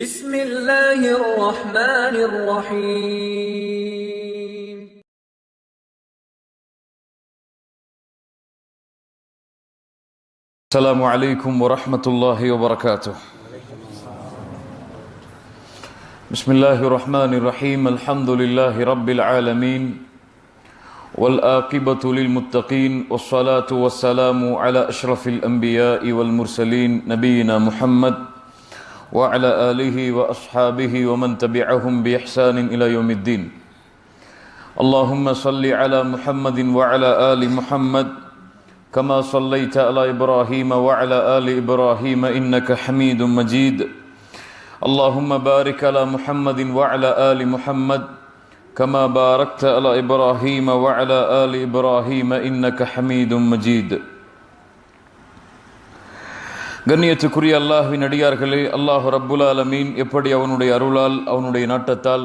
بسم الله الرحمن الرحيم السلام عليكم ورحمة الله وبركاته. بسم الله الرحمن الرحيم. الحمد لله رب العالمين والآقبة للمتقين والصلاة والسلام على أشرف الأنبياء والمرسلين نبينا محمد وعلى آله وأصحابه ومن تبعهم بإحسان إلى يوم الدين. اللهم صل على محمد وعلى آل محمد كما صليت على إبراهيم وعلى آل إبراهيم إنك حميد مجيد. اللهم بارك على محمد وعلى آل محمد كما باركت على إبراهيم وعلى آل إبراهيم إنك حميد مجيد. கண்ணியத்துக்குரிய அல்லாஹ்வின் அடியார்களே, அல்லாஹ் ரப்புல் ஆலமீன் எப்படி அவனுடைய அருளால் அவனுடைய நாட்டத்தால்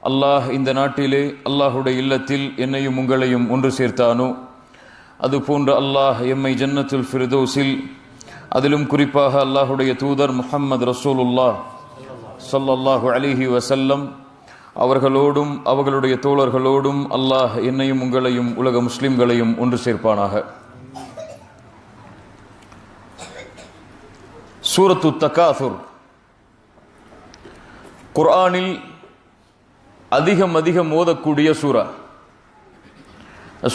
அல்லாஹ் இந்த நாட்டிலே அல்லாஹுடைய இல்லத்தில் என்னையும் உங்களையும் ஒன்று சேர்த்தானோ, அதுபோன்று அல்லாஹ் எம்மை ஜன்னத்துல் ஃபிர்தௌஸில், அதிலும் குறிப்பாக அல்லாஹுடைய தூதர் முஹம்மது ரசூலுல்லாஹ் ஸல்லல்லாஹு அலைஹி வஸல்லம் அவர்களோடும் அவர்களுடைய தோழர்களோடும் அல்லாஹ் என்னையும் உங்களையும் உலக முஸ்லிம்களையும் ஒன்று சேர்ப்பானாக. சூரத்து தகாசுர் குர்ஆனில் அதிகம் ஓதக்கூடிய சூரா.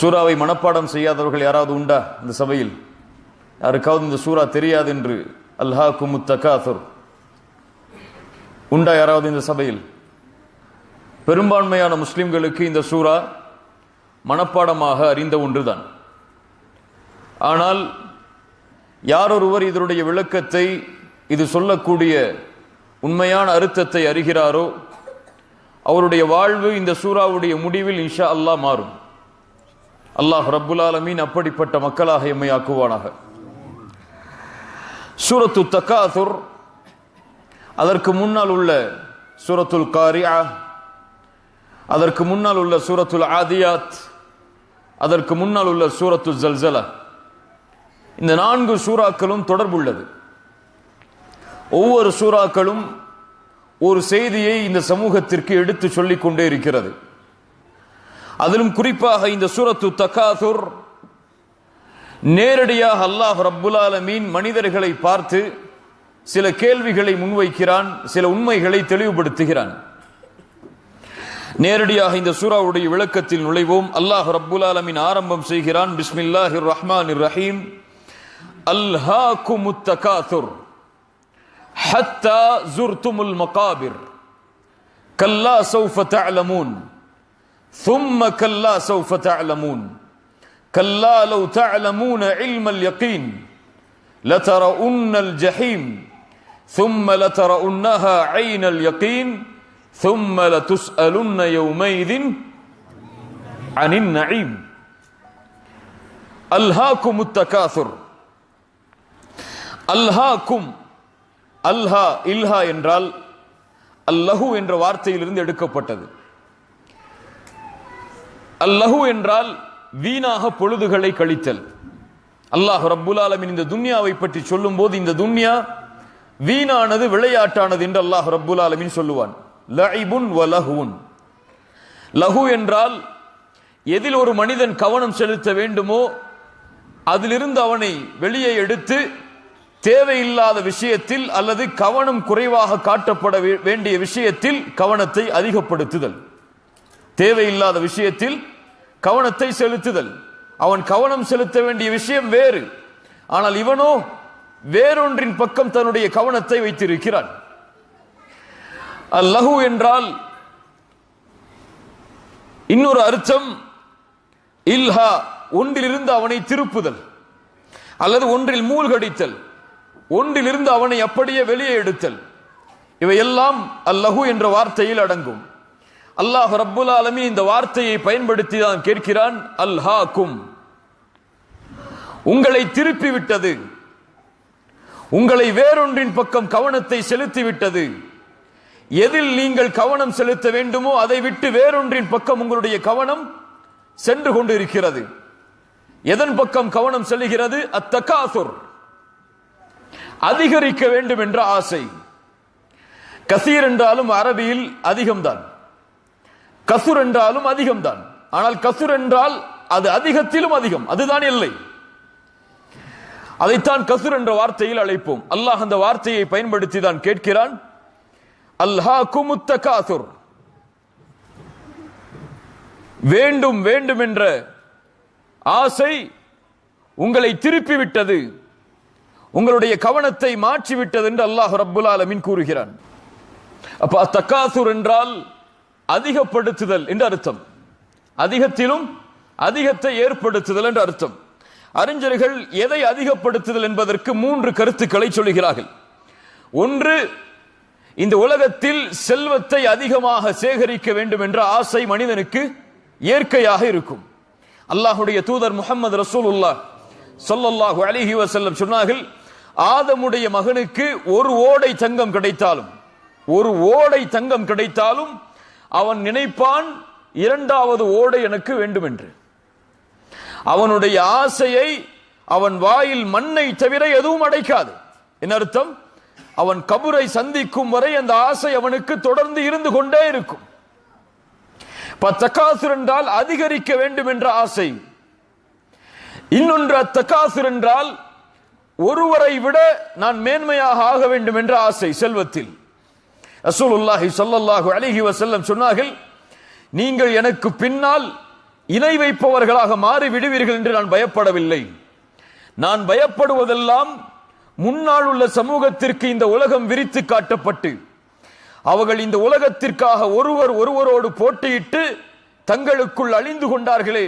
சூராவை மனப்பாடம் செய்யாதவர்கள் யாராவது உண்டா இந்த சபையில்? யாருக்காவது இந்த சூரா தெரியாது என்று? அல்ஹாக்குமுத் தகாசுர் உண்டா யாராவது இந்த சபையில்? பெரும்பான்மையான முஸ்லிம்களுக்கு இந்த சூரா மனப்பாடமாக அறிந்த ஒன்றுதான். ஆனால் யாரொருவர் இதனுடைய விளக்கத்தை, இது சொல்லக்கூடிய உண்மையான அர்த்தத்தை அறிகிறாரோ அவருடைய வாழ்வு இந்த சூராவுடைய முடிவில் இன்ஷா அல்லாஹ் மாறும். அல்லாஹ் ரப்புல் ஆலமீன் அப்படிப்பட்ட மக்களாக எம்மை ஆக்குவானாக. சூரத்து தகாசுர், அதற்கு முன்னால் உள்ள சூரத்துல் காரிஆ, அதற்கு முன்னால் உள்ள சூரத்துல் ஆதியாத், அதற்கு முன்னால் உள்ள சூரத்து ஜல்சலா, இந்த 4 சூறாக்களும் தொடர்புள்ளது. ஒவ்வொரு சூறாக்களும் ஒரு செய்தியை இந்த சமூகத்திற்கு எடுத்து சொல்லிக் கொண்டே இருக்கிறது. அதிலும் குறிப்பாக இந்த சூரத்து தகாசுர் நேரடியாக அல்லாஹ் ரப்புல் ஆலமீன் மனிதர்களை பார்த்து சில கேள்விகளை முன்வைக்கிறான், சில உண்மைகளை தெளிவுபடுத்துகிறான். நேரடியாக இந்த சூராவுடைய விளக்கத்தில் நுழைவோம். அல்லாஹ் ரப்புல் ஆலமீன் ஆரம்பம் செய்கிறான், பிஸ்மில்லாஹிர் ரஹ்மானிர் ரஹீம். அல்ஹாக்குமுத் தகாசுர் ஹத்தா ஜுர்துமுல் மகாபிர் கல்லா சௌஃப தஅலமூன் ثم كلا سوف تعلمون كلا لو تعلمون علم اليقين لترؤن الجحيم ثم لترؤنها عين اليقين ثم لتسألن يومئذ عن النعيم. ألهاكم التكاثر. அல்ஹாக்கும், அல்ஹா இல்ஹா என்றால் அல்லஹு என்ற வார்த்தையிலிருந்து எடுக்கப்பட்டது. அல்லஹு என்றால் வீணாக பொழுதுகளை கழித்தல். அல்லாஹ் ரப்புல் ஆலமீன் இந்த துன்யாவை பற்றி சொல்லும் போது இந்த துன்யா வீணானது, விளையாட்டானது என்று அல்லாஹ் ரப்புல் ஆலமீன் சொல்லுவான். லஇபுன் வ லஹுன். லஹு என்றால் எதில் ஒரு மனிதன் கவனம் செலுத்த வேண்டுமோ அதிலிருந்து அவனை வெளியே எடுத்து தேவையில்லாத விஷயத்தில் அல்லது கவனம் குறைவாக காட்டப்பட வேண்டிய விஷயத்தில் கவனத்தை அதிகப்படுத்துதல். தேவையில்லாத விஷயத்தில் கவனத்தை செலுத்துதல். அவன் கவனம் செலுத்த வேண்டிய விஷயம் வேறு, ஆனால் இவனோ வேறொன்றின் பக்கம் தன்னுடைய கவனத்தை வைத்திருக்கிறான். அல்லஹு என்றால் இன்னொரு அர்த்தம் இல்ஹா, ஒன்றிலிருந்து அவனை திருப்புதல் அல்லது ஒன்றில் மூழ்கடித்தல், ஒன்றிலிருந்து அவனை அப்படியே வெளியே எடுத்தல். இவையெல்லாம் அல்லஹு என்ற வார்த்தையில் அடங்கும். அல்லாஹ் ரப்புல் ஆலமீன் இந்த வார்த்தையை பயன்படுத்தி தான் கேட்கிறான், அல்ஹாக்கும், உங்களை திருப்பி விட்டது, உங்களை வேறொன்றின் பக்கம் கவனத்தை செலுத்தி விட்டது. எதில் நீங்கள் கவனம் செலுத்த வேண்டுமோ அதை விட்டு வேறொன்றின் பக்கம் உங்களுடைய கவனம் சென்று கொண்டு இருக்கிறது. எதன் பக்கம் கவனம் செல்கிறது? அத்தகாசுர், அதிகரிக்க வேண்டும் என்ற ஆசை. கசீர் என்றாலும் அரபியில் அதிகம்தான், கசுர் என்றாலும் அதிகம்தான். ஆனால் கசுர் என்றால் அது அதிகத்திலும் அதிகம், அதுதான் எல்லை. அதைத்தான் கசுர் என்ற வார்த்தையில் அழைப்போம். அல்லாஹ் அந்த வார்த்தையை பயன்படுத்தி தான் கேட்கிறான், அல்ஹாகுமுத் தகாசுர், வேண்டும் வேண்டும் என்ற ஆசை உங்களை திருப்பி விட்டது, உங்களுடைய கவனத்தை மாற்றிவிட்டது என்று அல்லாஹ் ரப்புல் ஆலமீன் கூறுகிறான். அப்ப தகாசுர் என்றால் அதிகப்படுத்துதல் என்று அர்த்தம், அதிகத்திலும் அதிகத்தை ஏற்படுத்துதல் என்று அர்த்தம். அறிஞர்கள் எதை அதிகப்படுத்துதல் என்பதற்கு 3 கருத்துக்களை சொல்கிறார்கள். ஒன்று, இந்த உலகத்தில் செல்வத்தை அதிகமாக சேகரிக்க வேண்டும் என்ற ஆசை மனிதனுக்கு இயற்கையாக இருக்கும். அல்லாஹ்வுடைய தூதர் முஹம்மது ரசூலுல்லாஹ் ஸல்லல்லாஹு அலைஹி வஸல்லம் சொன்னார்கள், ஆதமுடைய மகனுக்கு ஒரு ஓடை தங்கம் கிடைத்தாலும், ஒரு ஓடை தங்கம் கிடைத்தாலும் அவன் நினைப்பான், 2வது ஓடை எனக்கு வேண்டும் என்று. அவனுடைய ஆசையை அவன் வாயில் மண்ணை தவிர எதுவும் அடைக்காது. என்ன அர்த்தம்? அவன் கபரை சந்திக்கும் வரை அந்த ஆசை அவனுக்கு தொடர்ந்து இருந்து கொண்டே இருக்கும். தகாசுர் என்றால் அதிகரிக்க வேண்டும் என்ற ஆசை. இன்னொன்று தகாசுர் என்றால் ஒருவரை விட நான் மேன்மையாக ஆக வேண்டும் என்ற ஆசை செல்வத்தில். ரசூலுல்லாஹி ஸல்லல்லாஹு அலைஹி வஸல்லம் சொன்னார்கள், நீங்கள் எனக்கு பின்னால் இணை வைப்பவர்களாக மாறி விடுவீர்கள் என்று நான் பயப்படவில்லை. நான் பயப்படுவதெல்லாம் முன்னால் உள்ள சமூகத்திற்கு இந்த உலகம் விரித்து காட்டப்பட்டு அவர்கள் இந்த உலகத்திற்காக ஒருவரோடு போட்டியிட்டு தங்களுக்குள் அழிந்து கொண்டார்களே,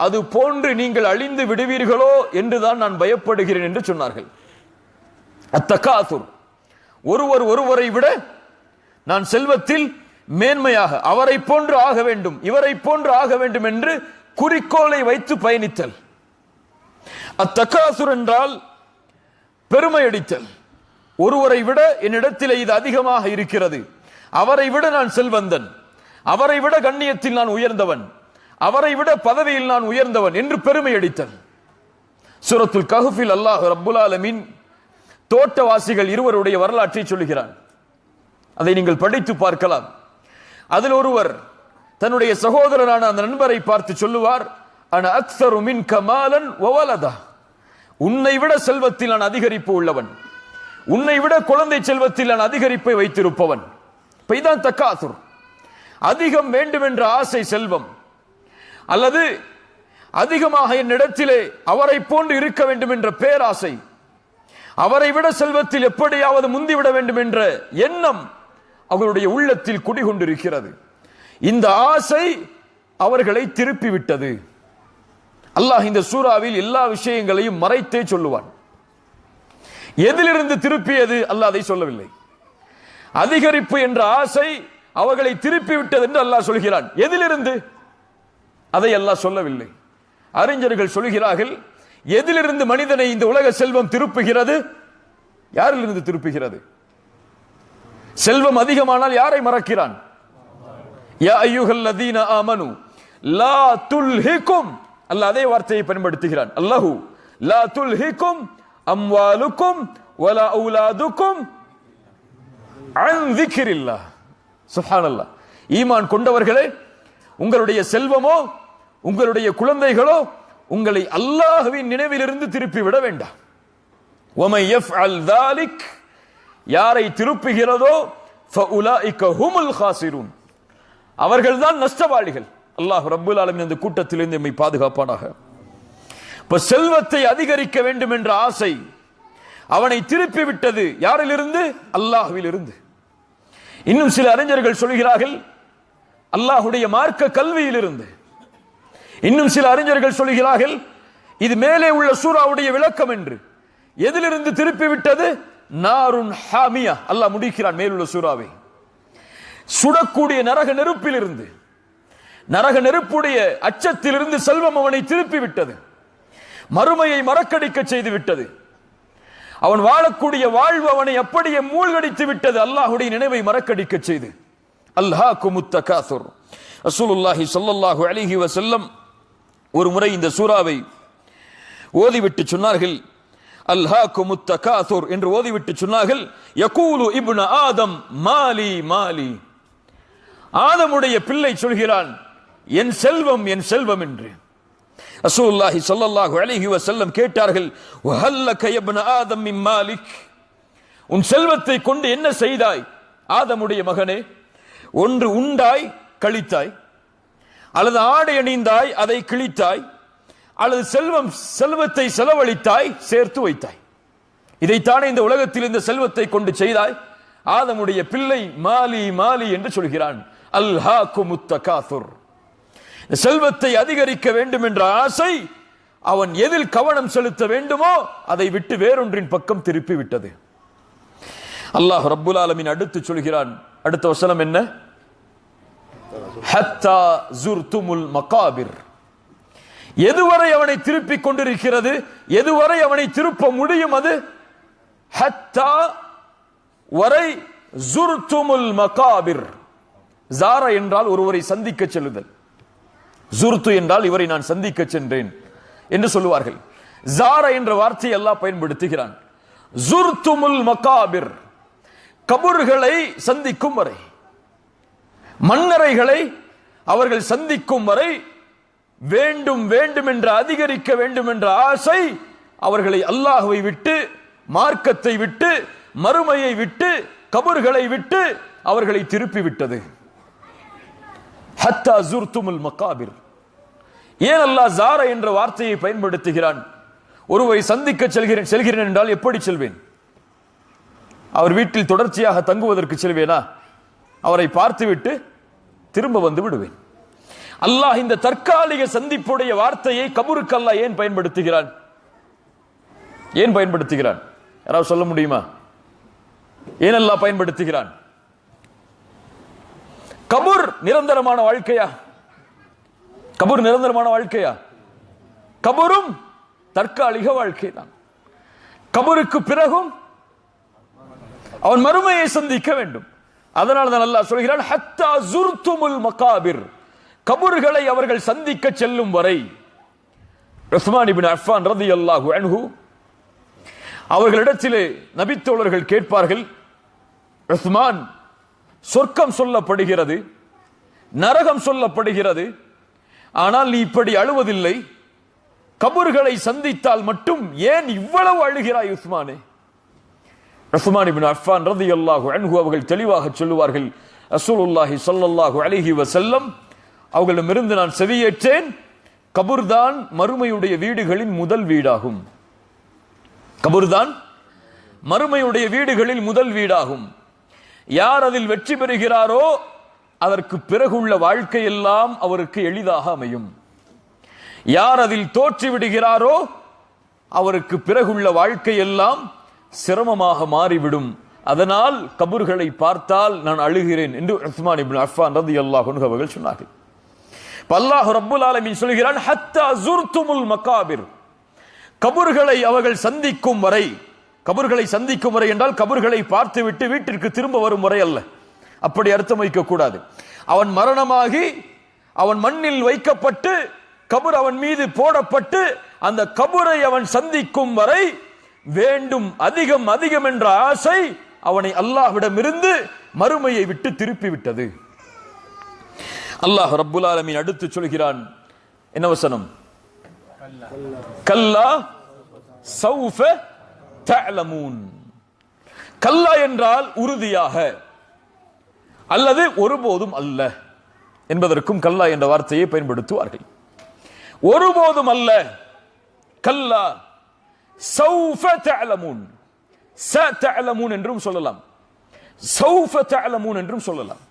அது போன்று நீங்கள் அழிந்து விடுவீர்களோ என்றுதான் நான் பயப்படுகிறேன் என்று சொன்னார்கள். அத்தகாசுர், ஒருவரை விட நான் செல்வத்தில் மேன்மையாக அவரை போன்று ஆக வேண்டும், இவரை போன்று ஆக வேண்டும் என்று குறிக்கோளை வைத்து பயணித்தல். அத்தகாசுர் என்றால் பெருமை அடித்தல். ஒருவரை விட என்னிடத்தில் இது அதிகமாக இருக்கிறது, அவரை விட நான் செல்வந்தன், அவரை விட கண்ணியத்தில் நான் உயர்ந்தவன், அவரை விட பதவியில் நான் உயர்ந்தவன் என்று பெருமை அடித்தல். சூரத்துல் கஹ்ஃபில் அல்லாஹ் ரப்புல் ஆலமீன் தோட்டவாசிகள் இருவருடைய வரலாற்றை சொல்கிறான். அதை நீங்கள் படித்து பார்க்கலாம். அதில் ஒருவர் தன்னுடைய சகோதரரான அந்த நண்பரை பார்த்து சொல்லுவார், அன அக்ஸரு மின்க மாலன் வ வலதா, உன்னை விட செல்வத்தில் நான் அதிகரிப்பு உள்ளவன், உன்னை விட குழந்தை செல்வத்தில் நான் அதிகரிப்பை வைத்திருப்பவன். இதான் தகாசுர். அதிகம் வேண்டும் என்ற ஆசை செல்வம், அல்லது அதிகமாக என்னிடத்திலே அவரை போன்று இருக்க வேண்டும் என்ற பேராசை, அவரை விட செல்வத்தில் எப்படியாவது முந்திவிட வேண்டும் என்ற எண்ணம் அவர்களுடைய உள்ளத்தில் குடிகொண்டிருக்கிறது. இந்த ஆசை அவர்களை திருப்பி விட்டது. அல்லாஹ் இந்த சூறாவில் எல்லா விஷயங்களையும் மறைத்தே சொல்லுவான். எதிலிருந்து திருப்பியது அல்லாஹ் அதை சொல்லவில்லை. அதிகரிப்பு என்ற ஆசை அவர்களை திருப்பி விட்டது என்று அல்லாஹ் சொல்கிறான். எதிலிருந்து அதை அல்லாஹ் சொல்லவில்லை. அறிஞர்கள் சொல்கிறார்கள், எதிலிருந்து மனிதனை இந்த உலக செல்வம் திருப்புகிறது? யாரிலிருந்து திருப்புகிறது? செல்வம் அதிகமானால் யாரை மறக்கிறான்? யா அய்யுஹல்லதீன ஆமனு லா துல்ஹிகும், அல்லாஹ் அதே வார்த்தையை பயன்படுத்துகிறான். அல்லாஹு லா துல்ஹிகும் அம்வாலுக்கும் வலா அவுலாதுக்கும் அன் ذிக்ரில்லாஹ். சுப்ஹானல்லாஹ். ஈமான் கொண்டவர்களே, உங்களுடைய செல்வமோ உங்களுடைய குழந்தைகளோ உங்களை அல்லாஹ்வின் நினைவிலிருந்து திருப்பி விட வேண்டாம். வமை யஃஅல் ذلك, யாரை திருப்புகிறதோ ஃபஉலாயிக ஹுமுல் காசிரூன், அவர்கள்தான் நஷ்டவாளிகள். அல்லாஹ் ரப்புல் ஆலமீன் அந்த கூட்டத்திலிருந்து நம்மை பாதுகாப்பானாக. இப்ப செல்வத்தை அதிகரிக்க வேண்டும் என்ற ஆசை அவனை திருப்பி விட்டது. யாரிலிருந்து? அல்லாஹ்விலிருந்து. இன்னும் சில அறிஞர்கள் சொல்கிறார்கள், அல்லாஹ்வுடைய மார்க்க கல்வியிலிருந்து. இன்னும் சில அறிஞர்கள் சொல்கிறார்கள், இது மேலே உள்ள சூராவுடைய விளக்கம் என்று. எதிலிருந்து திருப்பி விட்டது? நாருன் ஹாமியா. அல்லாஹ் முடிக்கிறான் மேலுள்ள சூராவை, சுடக்கூடிய நரக நெருப்பிலிருந்து, நரக நெருப்புடைய அச்சத்திலிருந்து செல்வம் அவனை திருப்பி விட்டது. மறுமையை மறக்கடிக்க செய்து விட்டது. அவன் வாழக்கூடிய வாழ்வு அவனை அப்படியே மூழ்கடித்து விட்டது. அல்லாஹ்வுடைய நினைவை மறக்கடிக்க செய்து. அல்ஹாகுமுத் தகாசுர். ரசூலுல்லாஹி ஸல்லல்லாஹு அலைஹி வஸல்லம் ஒரு முறை இந்த சூராவை ஓதிவிட்டு சொன்னார்கள், அல்ஹாக்குமுத் தகாசுர் என்று ஓதிவிட்டு சொன்னார்கள், யகூலு இப்னு ஆதம் மாலி மாலி. ஆதமுடைய பிள்ளை சொல்கிறான், என் செல்வம் என் செல்வம் என்று. ரசூலுல்லாஹி ஸல்லல்லாஹு அலைஹி வஸல்லம் கேட்டார்கள், வஹல்லக இப்னு ஆதம் மின் மாலிக், உன் செல்வத்தை கொண்டு என்ன செய்தாய் ஆதமுடைய மகனே? ஒன்று உண்டாய் கழித்தாய், அல்லது ஆடை அணிந்தாய் அதை கிழித்தாய், அல்லது செல்வத்தை செலவழித்தாய் சேர்த்து வைத்தாய். இதைத்தானே இந்த உலகத்தில் இந்த செல்வத்தை கொண்டு செய்தாய். ஆதமுடைய பிள்ளை மாலி மாலி என்று சொல்கிறான். அல்ஹாக்குமுத் தகாசுர். செல்வத்தை அதிகரிக்க வேண்டும் என்ற ஆசை அவன் எதில் கவனம் செலுத்த வேண்டுமோ அதை விட்டு வேறொன்றின் பக்கம் திருப்பி விட்டது. அல்லாஹ் ரப்புல் ஆலமீன் அடுத்து சொல்கிறான், அடுத்த வசனம் என்ன? ஹத்தா ஜுர்துமுல் மகாபிர். எதுவரை அவனை திருப்பிக் கொண்டிருக்கிறது, எதுவரை அவனை திருப்ப முடியும் அது? ஹத்தா வரை ஜுர்துமுல் மகாபிர். ஜாரா என்றால் ஒருவரை சந்திக்க செல்லுதல், ஜுர்து என்றால் இவரை நான் சந்திக்க சென்றேன் என்று சொல்லுவார்கள். ஜாரா என்ற வார்த்தையை அல்லாஹ் பயன்படுத்துகிறான். ஜுர்துமுல் மகாபிர், கபர்களை சந்திக்கும் வரை, மன்னரைகளை அவர்கள் சந்திக்கும் வரை வேண்டும் வேண்டும் என்ற அதிகரிக்க வேண்டும் என்ற ஆசை அவர்களை அல்லாஹ்வை விட்டு, மார்க்கத்தை விட்டு, மறுமையை விட்டு, கபர்களை விட்டு அவர்களை திருப்பி விட்டது. ஹத்தா ஜுர்துமுல் மகாபிர். ஏன் அல்லாஹ் ஜாரா என்ற வார்த்தையை பயன்படுத்துகிறான்? ஒருவரை சந்திக்க செல்கிறேன் என்றால் எப்படி செல்வேன்? அவர் வீட்டில் தொடர்ச்சியாக தங்குவதற்கு செல்வேனா? அவரை பார்த்துவிட்டு திரும்ப வந்து விடுவேன். அல்லாஹ் இந்த தற்காலிக சந்திப்புடைய வார்த்தையை கபருக்கு அல்லாஹ் ஏன் பயன்படுத்துகிறான்? ஏன் பயன்படுத்துகிறான்? யாராவது சொல்ல முடியுமா? ஏன் அல்லாஹ் பயன்படுத்துகிறான்? கபர் நிரந்தரமான வாழ்க்கையா? கபர் நிரந்தரமான வாழ்க்கையா? கபரும் தற்காலிக வாழ்க்கை தான். கபருக்கு பிறகும் அவன் மறுமையை சந்திக்க வேண்டும். அதனால தான் அல்லாஹ் சொல்கிறான், ஹத்தா ஜுர்துமுல் மகாபிர், கபர்களை அவர்கள் சந்திக்க செல்லும் வரை. உஸ்மான் இப்னு அஃபான் ரலியல்லாஹு அன்ஹு அவர்களிடத்திலே நபித்தோழர்கள் கேட்பார்கள், உஸ்மான், சொர்க்கம் சொல்லப்படுகிறது, நரகம் சொல்லப்படுகிறது, ஆனால் நீ இப்படி அழுவதில்லை, கபர்களை சந்தித்தால் மட்டும் ஏன் இவ்வளவு அழுகிறாய் உஸ்மானே? உஸ்மான் இப்னு அஃபான் ரலியல்லாஹு அன்ஹு அவர்கள் தெளிவாக சொல்லுவார்கள், ரசூலுல்லாஹி ஸல்லல்லாஹு அலைஹி வஸல்லம் அவர்களிடமிருந்து நான் செவியேற்றேன், கபர்தான் மறுமையுடைய வீடுகளின் முதல் வீடாகும். கபர்தான் மறுமையுடைய வீடுகளில் முதல் வீடாகும். யார் அதில் வெற்றி பெறுகிறாரோ அதற்கு பிறகுள்ள வாழ்க்கை எல்லாம் அவருக்கு எளிதாக அமையும். யார் அதில் தோற்று விடுகிறாரோ அவருக்கு பிறகுள்ள வாழ்க்கை எல்லாம் சிரமமாக மாறிவிடும். அதனால் கபர்களை பார்த்தால் நான் அழுகிறேன் என்று உஸ்மான் இப்னு அஃபான் ரலியல்லாஹு அன்ஹு அவர்கள் சொன்னார்கள். அல்லாஹ் ரப்புல் ஆலமீன் சொல்கிறான், ஹத்தா ஜுர்துமுல் மகாபிர், கபர்களை அவர்கள் சந்திக்கும் வரை. கபர்களை சந்திக்கும் வரை என்றால் கபர்களை பார்த்துவிட்டு வீட்டிற்கு திரும்ப வரும் வரை அல்ல, அப்படி அர்த்தம் வைக்க கூடாது. அவன் மரணமாகி அவன் மண்ணில் வைக்கப்பட்டு கபர் அவன் மீது போடப்பட்டு அந்த கபரை அவன் சந்திக்கும் வரை வேண்டும் அதிகம் அதிகம் என்ற ஆசை அவனை அல்லாஹ்விடமிருந்து மறுமையை விட்டு திருப்பி விட்டது. அல்லாஹ் ரப்புல் ஆலமீன் அடுத்து சொல்கிறான், என்ன வசனம்? கல்லா சௌஃப தஅலமூன். கல்லா என்றால் உறுதியாக அல்லது ஒருபோதும் அல்ல என்பதற்கும் கல்லா என்ற வார்த்தையை பயன்படுத்துவார்கள். ஒருபோதும் அல்ல, கல்லா சௌஃப தஅலமூன், சதஅலமூன் என்றும் சொல்லலாம், சௌஃப தஅலமூன் என்றும் சொல்லலாம்.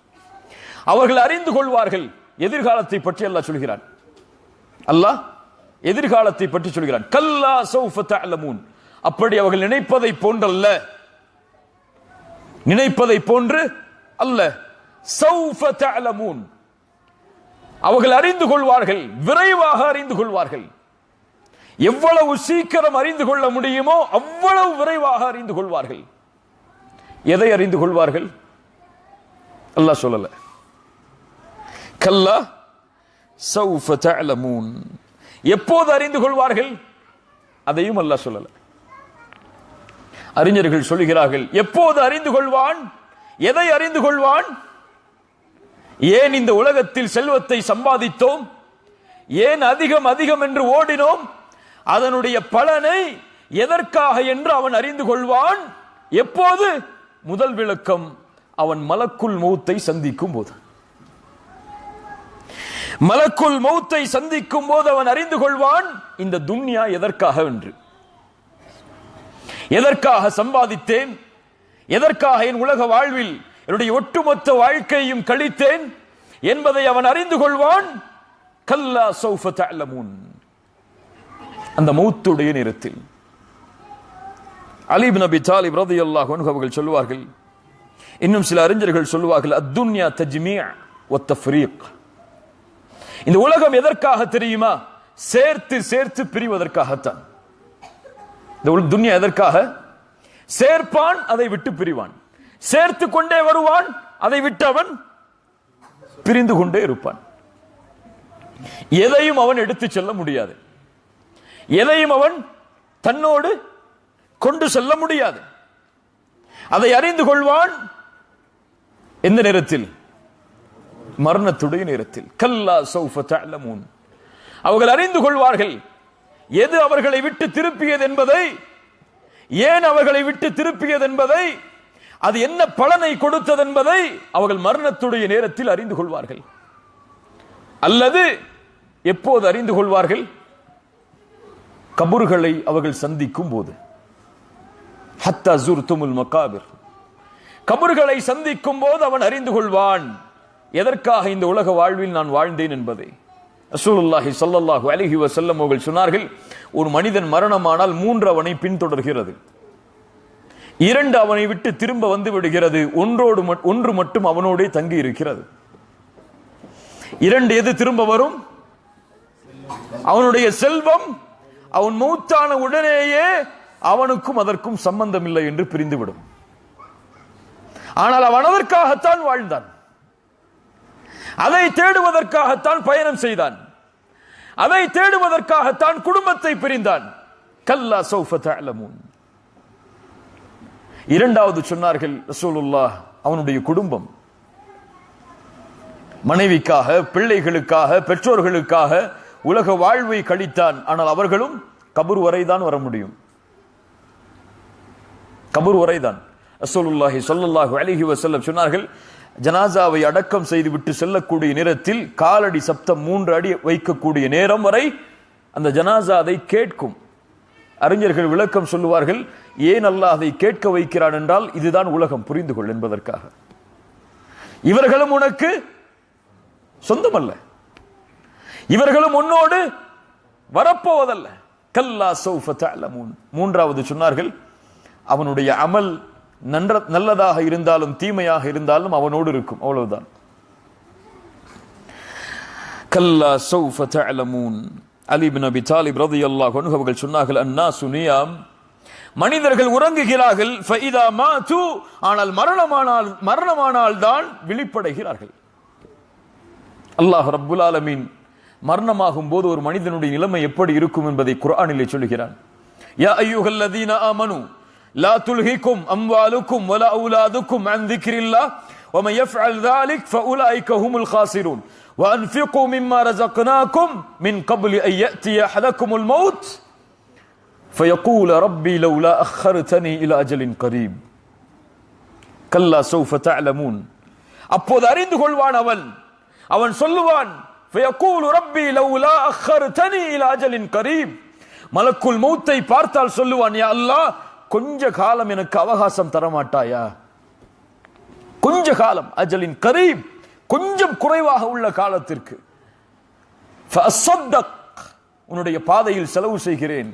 அவர்கள் அறிந்து கொள்வார்கள். எதிர்காலத்தை பற்றி அல்லாஹ் சொல்கிறான். அல்லாஹ் எதிர்காலத்தை பற்றி சொல்கிறான். கல்லா சௌஃப தஅலமூன், அப்படி அவர்கள் நினைப்பதை போன்றல்ல, நினைப்பதை போன்று அல்ல. சௌஃப தஅலமூன், அவர்கள் அறிந்து கொள்வார்கள், விரைவாக அறிந்து கொள்வார்கள். எவ்வளவு சீக்கிரம் அறிந்து கொள்ள முடியுமோ அவ்வளவு விரைவாக அறிந்து கொள்வார்கள். எதை அறிந்து கொள்வார்கள்? அல்லாஹ் சொல்லல. கல்லா சௌஃப தஅலமூன், எப்போது அறிந்து கொள்வார்கள் அதையும் அல்லாஹ் சொல்லல. அறிஞர்கள் சொல்கிறார்கள், எப்போது அறிந்து கொள்வான்? எதை அறிந்து கொள்வான்? ஏன் இந்த உலகத்தில் செல்வத்தை சம்பாதித்தோம்? ஏன் அதிகம் அதிகம் என்று ஓடினோம்? அதனுடைய பலனை எதற்காக என்று அவன் அறிந்து கொள்வான். எப்போது? முதல் விளக்கம், அவன் மலக்குல் மௌத்தை சந்திக்கும் போது. மலக்குல் மௌத்தை சந்திக்கும் போது அவன் அறிந்து கொள்வான் இந்த துன்யா எதற்காக என்று. எதற்காக சம்பாதித்தேன், எதற்காக என் உலக வாழ்வில் என்னுடைய ஒட்டுமொத்த வாழ்க்கையும் கழித்தேன் என்பதை அவன் அறிந்து கொள்வான். கல்லா சௌஃப தஅலமூன், அந்த மௌத்துடைய நேரத்தில். அலி இப்னு அபி தாலிப் ரலியல்லாஹு அன்ஹு அவர்கள் சொல்வார்கள், இன்னும் சில அறிஞர்கள் சொல்வார்கள், அத்துன்யா தஜ்மீ' வ தஃப்ரீக். இந்த உலகம் எதற்காக தெரியுமா? சேர்த்து சேர்த்து பிரிவதற்காகத்தான். இந்த துன்யா எதற்காக? சேர்ப்பான், அதை விட்டு பிரிவான். சேர்த்து கொண்டே வருவான், அதை விட்டு அவன் பிரிந்து கொண்டே இருப்பான். எதையும் அவன் எடுத்து செல்ல முடியாது, எதையும் அவன் தன்னோடு கொண்டு செல்ல முடியாது. அதை அறிந்து கொள்வான் எந்த நேரத்தில்? மரணத்துடைய நேரத்தில். கல்லா சௌஃப தஅலமூன், அவர்கள் அறிந்து கொள்வார்கள் எது அவர்களை விட்டு திருப்பியது என்பதை, ஏன் அவர்களை விட்டு திருப்பியது என்பதை, அது என்ன பலனை கொடுத்தது என்பதை அவர்கள் மரணத்துடைய நேரத்தில் அறிந்து கொள்வார்கள். அல்லது எப்போது அறிந்து கொள்வார்கள்? கபர்களை அவர்கள் சந்திக்கும் போது. ஹத்தா ஸுர்துமுல் மகாபிர், கபர்களை சந்திக்கும் போது அவன் அறிந்து கொள்வான் எதற்காக இந்த உலக வாழ்வில் நான் வாழ்ந்தேன் என்பதை. ரசூலுல்லாஹி ஸல்லல்லாஹு அலைஹி வஸல்லம் அவர்கள் சொன்னார்கள், ஒரு மனிதன் மரணமானால் 3 அவனை பின்தொடர்கிறது, 2 அவனை விட்டு திரும்ப வந்து விடுகிறது, ஒன்று மட்டும் அவனோடே தங்கி இருக்கிறது. 2 எது திரும்ப வரும்? அவனுடைய செல்வம். அவன் மௌத்தான உடனேயே அவனுக்கும் அதற்கும் சம்பந்தம் இல்லை என்று பிரிந்துவிடும். ஆனால் அவன் அதற்காகத்தான் வாழ்ந்தான், அதை தேடுவதற்காகத்தான் பயணம் செய்தான், அதை தேடுவதற்காகத்தான் குடும்பத்தை பிரிந்தான். கல்லா சௌஃப தஅலமூன். இரண்டாவது சொன்னார்கள் ரசூலுல்லாஹ், அவனுடைய குடும்பம், மனைவிக்காக, பிள்ளைகளுக்காக, பெற்றோர்களுக்காக உலக வாழ்வை கழித்தான். ஆனால் அவர்களும் கபர் வரைதான் வர முடியும், கபர் வரைதான். ரசூலுல்லாஹி ஸல்லல்லாஹு அலைஹி வஸல்லம் சொன்னார்கள், ஜனாசாவை அடக்கம் செய்து விட்டு செல்லக்கூடிய நேரத்தில் காலடி சப்தம் 3 அடி வைக்கக்கூடிய நேரம் வரை அந்த ஜனாசா அதை கேட்கும். அறிஞர்கள் விளக்கம் சொல்லுவார்கள், ஏன் அல்லாஹ் அதை கேட்க வைக்கிறான் என்றால், இதுதான் உலகம், புரிந்து கொள் என்பதற்காக. இவர்களும் உனக்கு சொந்தமல்ல, இவர்களும் உன்னோடு வரப்போவதல்ல. கல்லா சௌஃப தஅலமூன். மூன்றாவது சொன்னார்கள், அவனுடைய அமல் நல்லதாக இருந்தாலும் தீமையாக இருந்தாலும் அவனோடு இருக்கும், அவ்வளவுதான். கல்லா சௌஃப தஅலமூன். அலி இப்னு அபி தாலிப் ரலியல்லாஹு அன்ஹு அவர்கள் சொன்னார்கள், அன்னாசு நியாம், மனிதர்கள் உறங்குகிறார்கள், ஃபஇதா மாது, ஆனால் மரணமானால் தான் விழிப்படைகிறார்கள். அல்லாஹ் ரப்புல் ஆலமீன் மரணமாகும் போது ஒரு மனிதனுடைய நிலைமை எப்படி இருக்கும் என்பதை குர்ஆனிலே சொல்கிறான். யா அய்யுஹல்லதீன ஆமனு லா துல்ஹிக்கும் அம்வாலுக்கும் வலா அவுலாதுக்கும் அன் திக்ரில்லாஹ் வமன் யஃஅல் ذلك فاولئك هم الخاسرون وانفقوا مما رزقناكم من قبل ان ياتي احدكم الموت فيقول ربي لولا اخرتني الى اجل قريب كلا سوف تعلمون. அப்போது அறிந்து கொள்வான் அவன் சொல்லுவான், فيقول ربي لولا اخرتني الى اجل قريب. மலக்குல் மௌத்தை பார்த்தால் சொல்லுவான், யா அல்லாஹ், கொஞ்ச காலம் எனக்கு அவகாசம் தரமாட்டாயா? கொஞ்ச காலம், அஜலின் கரீப், கொஞ்சம் குறைவாக உள்ள காலத்திற்கு. ஃபஅஸ்ஸதக், உன்னுடைய பாதையில் செலவு செய்கிறேன்.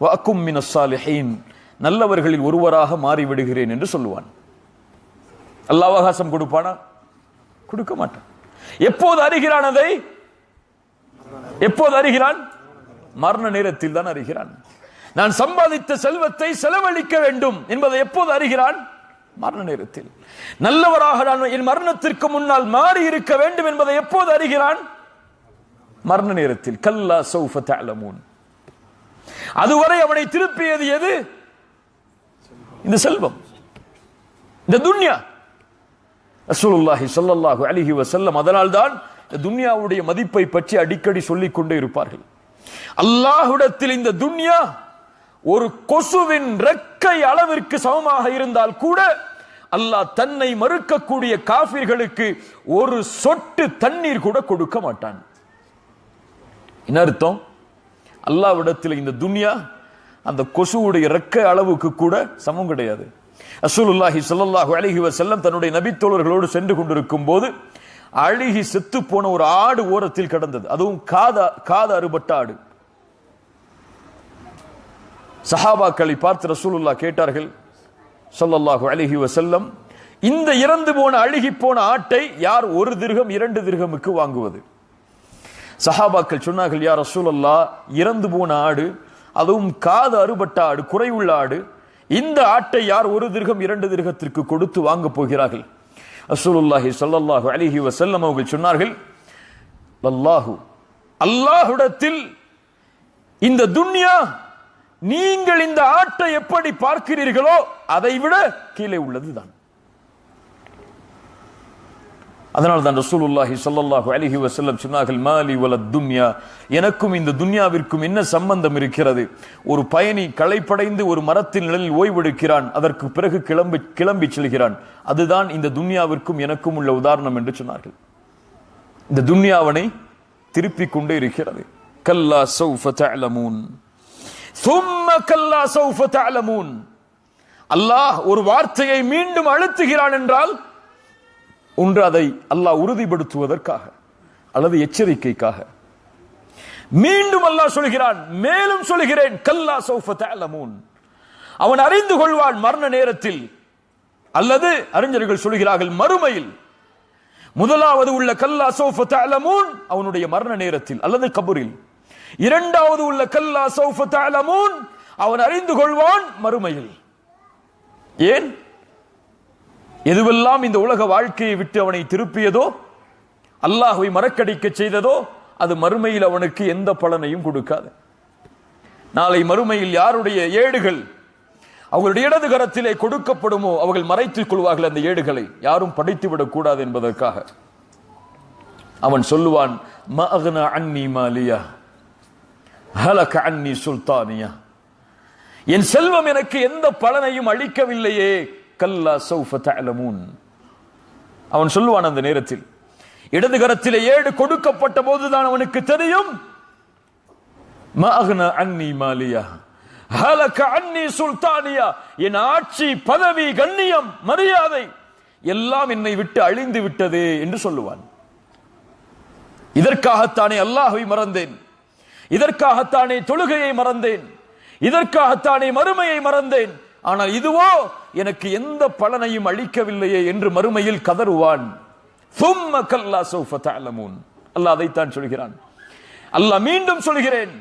வஅகும் மினஸ் ஸாலிஹீன், நல்லவர்களில் ஒருவராக மாறிவிடுகிறேன் என்று சொல்லுவான். அல்லாஹ் அவகாசம் கொடுப்பானா? கொடுக்க மாட்டான். எப்போது அறிகிறான் அதை? எப்போது அறிகிறான்? மரண நேரத்தில் தான் அறிகிறான். நான் சம்பாதித்த செல்வத்தை செலவழிக்க வேண்டும் என்பதை எப்போது அறிகிறான்? மரண நேரத்தில். நல்லவராக நான் என் மரணத்திற்கு முன்னால் மாறி இருக்க வேண்டும் என்பதை எப்போது அறிகிறான்? மரண நேரத்தில். கல்லா சௌஃப தஅலமூன். அதுவரை அவனை திருப்பியது எது? இந்த செல்வம், இந்த துன்யா. ரசூலுல்லாஹி ஸல்லல்லாஹு அலைஹி வஸல்லம் அதனால்தான் துன்யாவுடைய மதிப்பை பற்றி அடிக்கடி சொல்லிக் கொண்டே இருப்பார்கள். அல்லாஹ்விடத்தில் இந்த துன்யா ஒரு கொசுவின் ரெக்கை அளவிற்கு சமமாக இருந்தால் கூட அல்லாஹ் தன்னை மறுக்கக்கூடிய காஃபிர்களுக்கு ஒரு சொட்டு தண்ணீர் கூட கொடுக்க மாட்டான். என்ன அர்த்தம்? அல்லாஹ்விடத்தில் இந்த துன்யா அந்த கொசுவுடைய ரெக்கை அளவுக்கு கூட சமம் கிடையாது. ரசூலுல்லாஹி ஸல்லல்லாஹு அலைஹி வஸல்லம் தன்னுடைய நபித்தோழர்களோடு சென்று கொண்டிருக்கும் போது அழுகி செத்து போன ஒரு ஆடு ஓரத்தில் கிடந்தது. அதுவும் காது அறுபட்ட ஆடு. சஹாபாக்களை பார்த்து ரசூலுல்லாஹ் கேட்டார்கள் ஸல்லல்லாஹு அலைஹி வஸல்லம், இந்த இறந்து போன அழுகி போன ஆட்டை யார் 1 திர்ஹம் 2 திர்ஹமுக்கு வாங்குவது? சஹாபாக்கள் சொன்னார்கள், யா ரசூலல்லாஹ், இறந்து போன ஆடு, அதுவும் காது அறுபட்ட ஆடு, குறைவுள்ள ஆடு, இந்த ஆட்டை யார் 1 திர்ஹம் 2 திர்ஹத்திற்கு கொடுத்து வாங்க போகிறார்கள்? ரசூலுல்லாஹி ஸல்லல்லாஹு அலைஹி வஸல்லம் அவர்கள் சொன்னார்கள், அல்லாஹ்விடத்தில் இந்த துன்யா நீங்கள் இந்த ஆட்டை எப்படி பார்க்கிறீர்களோ அதை விட கீழே உள்ளதுதான். அதனால் தான் ரசூலுல்லாஹி ஸல்லல்லாஹு அலைஹி வஸல்லம் சொன்னார்கள், மாலி வலத் துன்யா, எனக்கும் இந்த துன்யாவிற்கும் என்ன சம்பந்தம் இருக்கிறது? ஒரு பயணி களைப்படைந்து ஒரு மரத்தின் நிழலில் ஓய்வெடுக்கிறான், அதற்கு பிறகு கிளம்பி செல்கிறான். அதுதான் இந்த துன்யாவிற்கும் எனக்கும் உள்ள உதாரணம் என்று சொன்னார்கள். இந்த துன்யாவனை திருப்பிக் கொண்டே இருக்கிறது. கல்லா சௌஃப தஅலமூன் ثم كلا سوف تعلمون. அல்லாஹ் ஒரு வார்த்தையை மீண்டும் அழுத்துகிறான் என்றால் ஒன்று அதை அல்லாஹ் உறுதிப்படுத்துவதற்காக அல்லது எச்சரிக்கைக்காக. மீண்டும் அல்லாஹ் சொல்கிறான், மேலும் சொல்கிறேன், கல்லா சௌஃப தஅலமூன். அவன் அறிந்து கொள்வான் மரண நேரத்தில், அல்லது அறிஞர்கள் சொல்கிறார்கள் மறுமையில். முதலாவது உள்ள கல்லா சௌஃப தஅலமூன் அவனுடைய மரண நேரத்தில் அல்லது கபரில். இரண்டாவது உள்ள கல்லா சௌஃப தஅலமூன் அவன் அறிந்து கொள்வான் மறுமையில். ஏன்? எதுவெல்லாம் இந்த உலக வாழ்க்கையை விட்டு அவனை திருப்பியதோ, அல்லாஹ்வை மறக்கடிக்க செய்ததோ, அது மறுமையில் அவனுக்கு எந்த பலனையும் கொடுக்காது. நாளை மறுமையில் யாருடைய ஏடுகள் அவர்களுடைய இடது கரத்திலே கொடுக்கப்படுமோ அவர்கள் மறைத்துக் கொள்வார்கள். அந்த ஏடுகளை யாரும் படித்துவிடக் கூடாது என்பதற்காக. அவன் சொல்லுவான், மா அக்னா அன்னி மாலியா ஹலக அன்னி சுல்தானியா, என் செல்வம் எனக்கு எந்த பலனையும் அளிக்கவில்லையே. கல்லா சௌஃப தஅலமூன். அவன் சொல்லுவான் அந்த நேரத்தில், இடது கரத்திலே ஏடு கொடுக்கப்பட்ட போதுதான் அவனுக்கு தெரியும், மா அக்னா அன்னி மாலியா ஹலக அன்னி சுல்தானியா, என் ஆட்சி, பதவி, கண்ணியம், மரியாதை எல்லாம் என்னை விட்டு அழிந்து விட்டது என்று சொல்லுவான். இதற்காகத்தானே அல்லாஹ்வை மறந்தேன், இதற்காகத்தானே தொழுகையை மறந்தேன், இதற்காகத்தானே மறுமையை மறந்தேன், ஆனால் இதுவோ எனக்கு எந்த பலனையும் அளிக்கவில்லையே என்று மறுமையில் கதறுவான். ثم كلا سوف تعلمون. அல்லாஹ் அதைத்தான் சொல்கிறான். அல்லாஹ் மீண்டும் சொல்கிறேன்,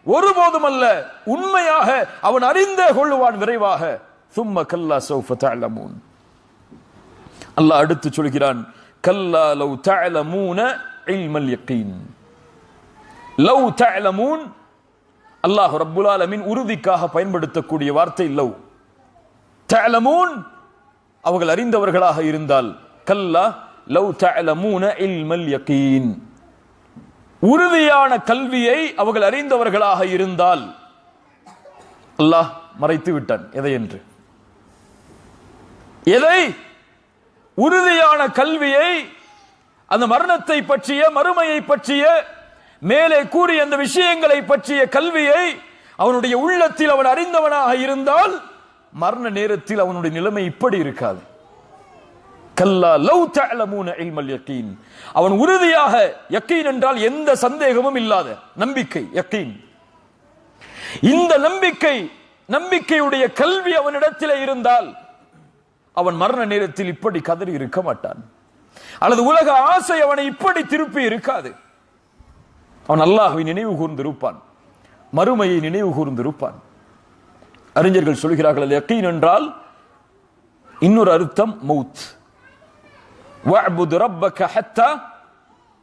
ஒருபோதும் அல்ல, உண்மையாக அவன் அறிந்தே கொள்ளுவான் விரைவாக. ثم كلا سوف تعلمون. அல்லாஹ் அடுத்து சொல்கிறான், கல்லா லவ் தஅலமூன இல்மல் யகீன். லவ் தஅலமூன் அல்லாஹ் ரப்புல் ஆலமீன் உறுதிக்காக பயன்படுத்தக்கூடிய வார்த்தை லவ். தஅலமூன் அவர்கள் அறிந்தவர்களாக இருந்தால், கல்லா லவ் தஅலமூன இல்மல் யகீன், உறுதியான கல்வியை அவர்கள் அறிந்தவர்களாக இருந்தால். அல்லாஹ் மறைத்து விட்டான். எதை என்று? எதை? உறுதியான கல்வியை, அந்த மரணத்தை பற்றிய, மறுமையை பற்றிய, மேலே கூறிய அந்த விஷயங்களை பற்றிய கல்வியை அவனுடைய உள்ளத்தில் அவன் அறிந்தவனாக இருந்தால் மரண நேரத்தில் அவனுடைய நிலைமை இப்படி இருக்காது. கல்லா லவ் தஅலமூன இல்மல் யகீன், அவன் உறுதியாக, யகீன் என்றால் எந்த சந்தேகமும் இல்லாத நம்பிக்கை, யகீன். இந்த நம்பிக்கையுடைய கல்வி அவனிடத்திலே இருந்தால் அவன் மரண நேரத்தில் இப்படி கதறி இருக்க மாட்டான், அல்லது உலக ஆசை அவனை இப்படி திருப்பி இருக்காது. அவன் அல்லாஹ்வை நினைவு கூர்ந்திருப்பான், மறுமையை நினைவு கூர்ந்திருப்பான். அறிஞர்கள் சொல்கிறார்கள், யகீன் என்றால் இன்னொரு அர்த்தம் மௌத். வஅ்புத் ரப்பக ஹத்தா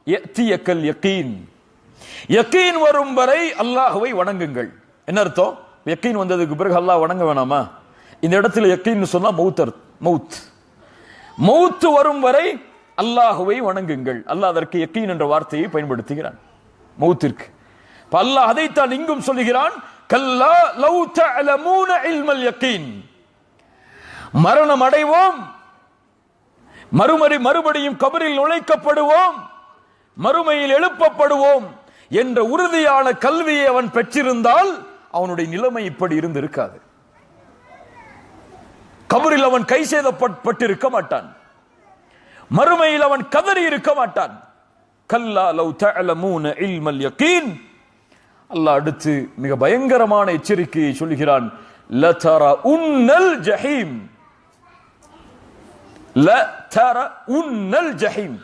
யஅதியக்கல் யகீன். யகீன் வரும் வரை அல்லாஹ்வை வணங்குங்கள். என்ன அர்த்தம்? யகீன் வந்ததுக்கு பிறகு அல்லாஹ் வணங்க வேணாமா? இந்த இடத்துல யக்கீன் சொன்னா மௌத் வரும் வரை அல்லாஹ்வை வணங்குங்கள். அல்லாஹ் அதற்கு யக்கீன் என்ற வார்த்தையை பயன்படுத்துகிறான் மௌத்திற்கு. அல்லாஹ் அதைத்தான் இங்கும் சொல்லுகிறான், கல்லா லவ் தஅலமூன இல்மல் யக்கீன். மரணம் அடைவோம், மறுபடியும் கபரில் நுழைக்கப்படுவோம், மறுமையில் எழுப்பப்படுவோம் என்ற உறுதியான கல்வியை அவன் பெற்றிருந்தால் அவனுடைய நிலைமை இப்படி இருந்திருக்காது. கபரில் அவன் கை செய்தப்பட்டிருக்க மாட்டான், மறுமையில் அவன் கதறி இருக்க மாட்டான். கல்லா லவ் தஅலமூன இல்மல் யக்கீன். அல்லாஹ் அடுத்து மிக பயங்கரமான எச்சரிக்கையை சொல்கிறான், லதரஉன்னல் ஜஹீம். லதரஉன்னல் ஜஹீம்.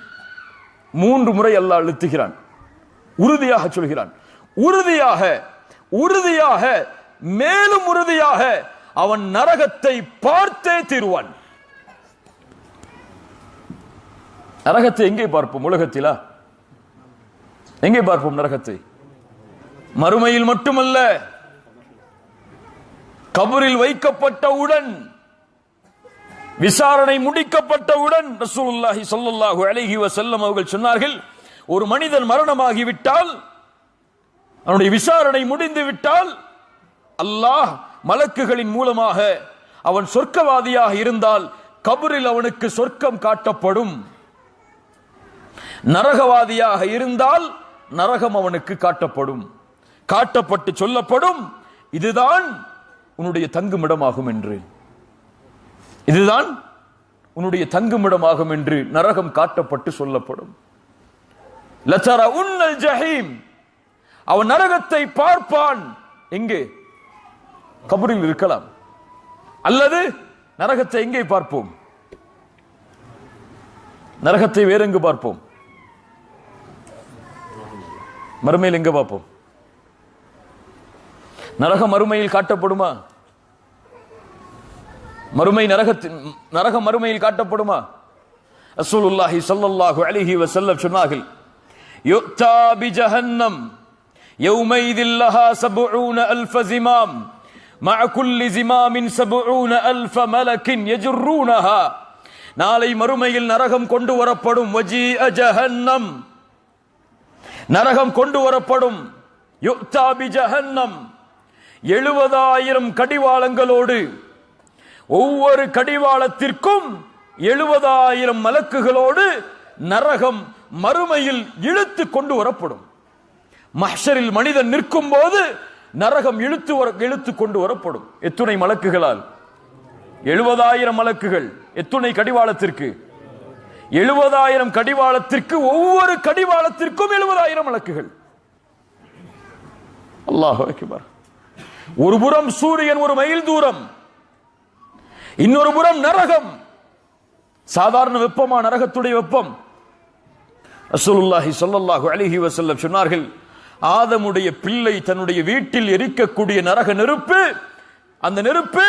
3 முறை அல்லாஹ் அழுத்துகிறான், உறுதியாக சொல்கிறான். உறுதியாக மேலும் உறுதியாக அவன் நரகத்தை பார்த்தே தீருவான். நரகத்தை எங்கே பார்ப்போம்? உலகத்திலா? எங்கே பார்ப்போம் நரகத்தை? மறுமையில் மட்டுமல்ல, கபரில் வைக்கப்பட்டவுடன், விசாரணை முடிக்கப்பட்டவுடன் ரசூலுல்லாஹி ஸல்லல்லாஹு அலைஹி வஸல்லம் அவர்கள் சொன்னார்கள், ஒரு மனிதன் மரணமாகிவிட்டால், அவனுடைய விசாரணை முடிந்து விட்டால், அல்லாஹ் மலக்குகளின் மூலமாக அவன் சொர்க்கவாதியாக இருந்தால் கபரில் அவனுக்கு சொர்க்கம் காட்டப்படும், நரகவாதியாக இருந்தால் நரகம் அவனுக்கு காட்டப்படும். காட்டப்பட்டு சொல்லப்படும், இதுதான் உன்னுடைய தங்குமிடமாகும் என்று. இதுதான் உன்னுடைய தங்குமிடமாகும் என்று நரகம் காட்டப்பட்டு சொல்லப்படும். லதரஉன்னல் ஜஹீம். அவன் நரகத்தை பார்ப்பான். எங்கே? கபரில் இருக்கலாம். அல்லது நரகத்தை எங்கே பார்ப்போம்? நரகத்தை வேற எங்கு பார்ப்போம்? மறுமையில் எங்க பார்ப்போம்? நரகம் மறுமையில் காட்டப்படுமா? நரகம் மறுமையில் காட்டப்படுமா? ரசூலுல்லாஹி ஸல்லல்லாஹு அலைஹி வஸல்லம் சொன்னார்கள், யுக்தா பிஜஹன்னம் யௌமைதில் லஹா 70000 ஜிமாம் மஅ குல்லி ஜிமாமின் 70000 மலக்கின் யஜ்ருனஹா. நாளை மறுமையில் நரகம் கொண்டு வரப்படும். வஜீஅ ஜஹன்னம், நரகம் கொண்டு வரப்படும். யுக்தா பிஜஹன்னம், 70000 கடிவாளங்களோடு, ஒவ்வொரு கடிவாளத்திற்கும் 70000 மலக்குகளோடு நரகம் மறுமையில் இழுத்து கொண்டு வரப்படும். மஹ்ஷரில் மனிதன் நிற்கும் போது நரகம் இழுத்து கொண்டு வரப்படும். எத்துணை மலக்குகளால்? 70000 மலக்குகள். எத்துணை கடிவாளத்திற்கு? 70000 கடிவாளத்திற்கு, ஒவ்வொரு கடிவாளத்திற்கும் 70000 மலக்குகள். அல்லாஹு அக்பர். ஒரு புறம் சூரியன் 1 மைல் தூரம், இன்னொரு புறம் நரகம். சாதாரண வெப்பமா நரகத்துடைய வெப்பம்? ரசூலுல்லாஹி ஸல்லல்லாஹு அலைஹி வஸல்லம் சொன்னார்கள், ஆதமுடைய பிள்ளை தன்னுடைய வீட்டில் எரிக்கக்கூடிய நரக நெருப்பு, அந்த நெருப்பு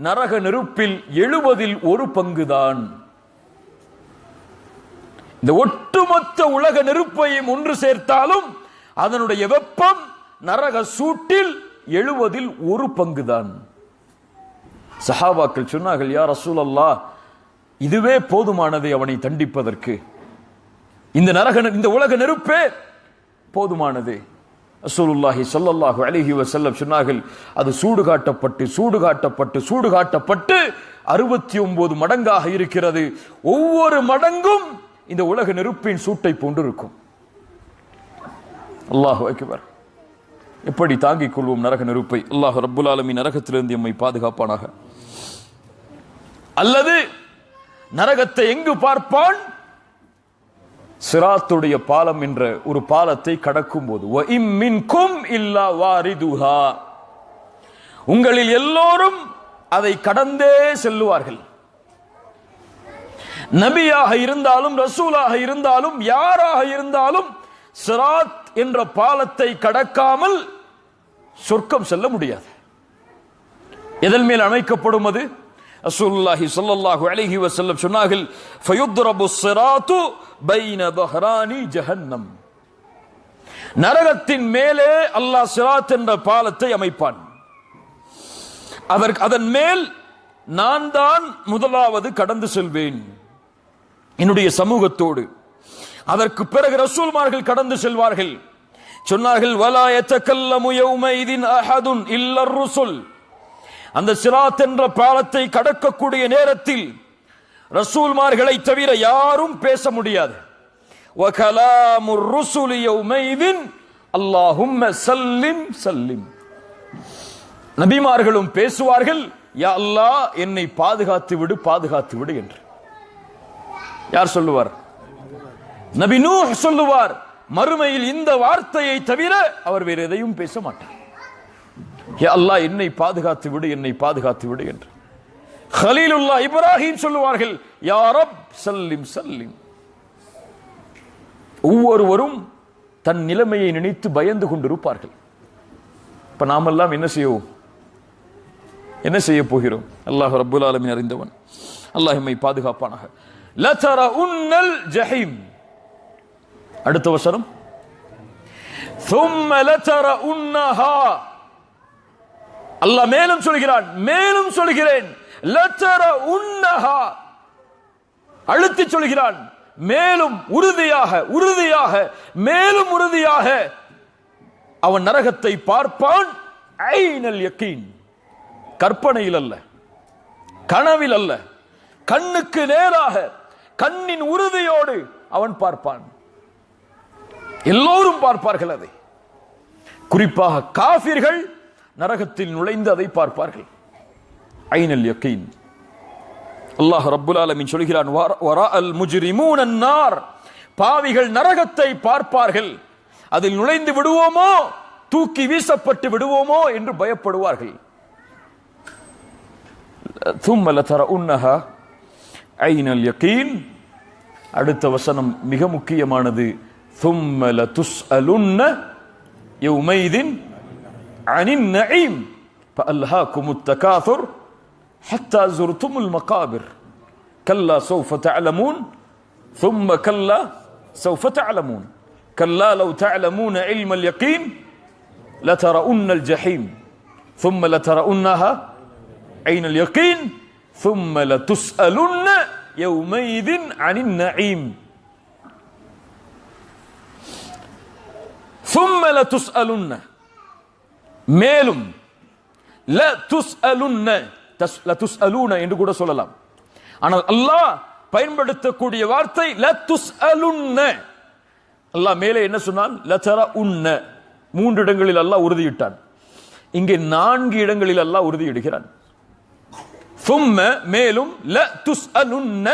நரக நெருப்பில் 70 1 பங்குதான். இந்த ஒட்டுமொத்த உலக நெருப்பையும் ஒன்று சேர்த்தாலும் அதனுடைய வெப்பம் நரக சூட்டில் 70 1 பங்குதான். சஹாபாக்கள் சொன்னார்கள், யா ரசூலல்லாஹ், இதுவே போதுமானது அவனை தண்டிப்பதற்கு. இந்த உலக நெருப்பே போதுமானது. ரசூலுல்லாஹி ஸல்லல்லாஹு அலைஹி வஸல்லம் சொன்னார்கள், அது சூடு காட்டப்பட்டு 69 மடங்காக இருக்கிறது. ஒவ்வொரு மடங்கும் இந்த உலக நெருப்பின் சூட்டை போன்றிருக்கும். அல்லாஹு அக்பர். எப்படி தாங்கிக் கொள்வோம் நரக நெருப்பை? அல்லாஹ் ரப்புல் ஆலமீன் நரகத்திலிருந்து எம்மை பாதுகாப்பானாக. அல்லது நரகத்தை எங்கு பார்ப்பான்? சிராத்துடைய பாலம் என்ற ஒரு பாலத்தை கடக்கும் போது, வ இம் மின்கும் இல்லா வாரிதுஹா, உங்களில் எல்லோரும் அதை கடந்தே செல்லுவார்கள். நபியாக இருந்தாலும், ரசூலாக இருந்தாலும், யாராக இருந்தாலும் சிராத் என்ற பாலத்தை கடக்காமல் சொர்க்கம் செல்ல முடியாது. எதன் மேல் அமைக்கப்படும் அது? ரசூலுல்லாஹி ஸல்லல்லாஹு அலைஹி வஸல்லம் சொன்னார்கள், ஃபயுத்ரபு ஸிராத்து பைன பஹ்ரானி ஜஹன்னம். நரகத்தின் மேலே அல்லாஹ் சிராத் என்ற பாலத்தை அமைப்பான். அதன் மேல் நான் தான் முதலாவது கடந்து செல்வேன் என்னுடைய சமூகத்தோடு. அதற்கு பிறகு ரசூல்மார்கள் கடந்து செல்வார்கள். சொன்னார்கள், வலா யதகல்லமு யௌமைதின் அஹதுன் இல்லர் ருசுல். அந்த சிராத் என்ற பாலத்தை கடக்கக்கூடிய நேரத்தில் ரசூல்மார்களை தவிர யாரும் பேச முடியாது. வகலாமுர் ருசுலி யௌமைதின் அல்லாஹும்ம சல்லிம் சல்லிம். நபிமார்களும் பேசுவார்கள், யா அல்லாஹ் என்னை பாதுகாத்து விடு பாதுகாத்து விடு என்று. யார் சொல்லுவார்? நபி நூஹ் சொல்லுவார். மறுமையில் இந்த வார்த்தையை தவிர அவர் வேறு எதையும் பேச மாட்டார். யா அல்லாஹ் என்னை பாதுகாத்து விடு என்னை பாதுகாத்து விடு என்று. கலீலுல்லாஹ் இப்ராஹிம் சொல்லுவார்கள், யா ரப் சல்லிம் சல்லிம். ஒவ்வொருவரும் தன் நிலைமையை நினைத்து பயந்து கொண்டிருப்பார்கள். இப்ப நாமெல்லாம் என்ன செய்வோம்? என்ன செய்ய போகிறோம்? அல்லாஹ் ரப்புல் ஆலமீன் அறிந்தவன். அல்லாஹ் எம்மை பாதுகாப்பானாக. லதரஉன்னல் ஜஹீம். அடுத்த வசனம், ثم لترؤنها. அல்லாஹ் மேலும் சொல்கிறான், மேலும் சொல்கிறேன், லதரஉன்னஹா, அழுத்தி சொல்கிறான், மேலும் உறுதியாக உறுதியாக மேலும் உறுதியாக அவன் நரகத்தை பார்ப்பான். ஐனல் யகீன், கற்பனையில் அல்ல, கனவில் அல்ல, கண்ணுக்கு நேராக கண்ணின் உறுதியோடு அவன் பார்ப்பான். எல்லோரும் பார்ப்பார்கள் அதை. குறிப்பாக காஃபிர்கள் நரகத்தில் நுழைந்து அதை பார்ப்பார்கள். ஐனல் யகீன். அல்லாஹ் ரப்புல் ஆலமீன் சொல்கிறான், வராஅல் முஜ்ரிமூன அன்னார். பாவிகள் நரகத்தை பார்ப்பார்கள். அதில் நுழைந்து விடுவோமோ, தூக்கி வீசப்பட்டு விடுவோமோ என்று பயப்படுவார்கள். ثم لترؤنها عين اليقين. அடுத்த வசனம் மிக முக்கியமானது. ثم لتسألن يومئذ عن النعيم فألهاكم التكاثر حتى زرتم المقابر كلا سوف تعلمون ثم كلا سوف تعلمون كلا لو تعلمون علم اليقين لترؤن الجحيم ثم لترؤنها عين اليقين ثم لتسألن يومئذ عن النعيم ثم لتسألن. மேலும் لتسألن لتسألون என்று கூட சொல்லலாம். ஆனால் அல்லாஹ் பயன்படுத்தக்கூடிய வார்த்தை لتسألن. அல்லாஹ் மேலே என்ன சொன்னான்? லதரஉன்ன. 3 இடங்களில் அல்லாஹ் உறுதியிட்டான். இங்கே 4 இடங்களில் அல்லாஹ் உறுதியிடுகிறான். ثم மேலும் لتسألن,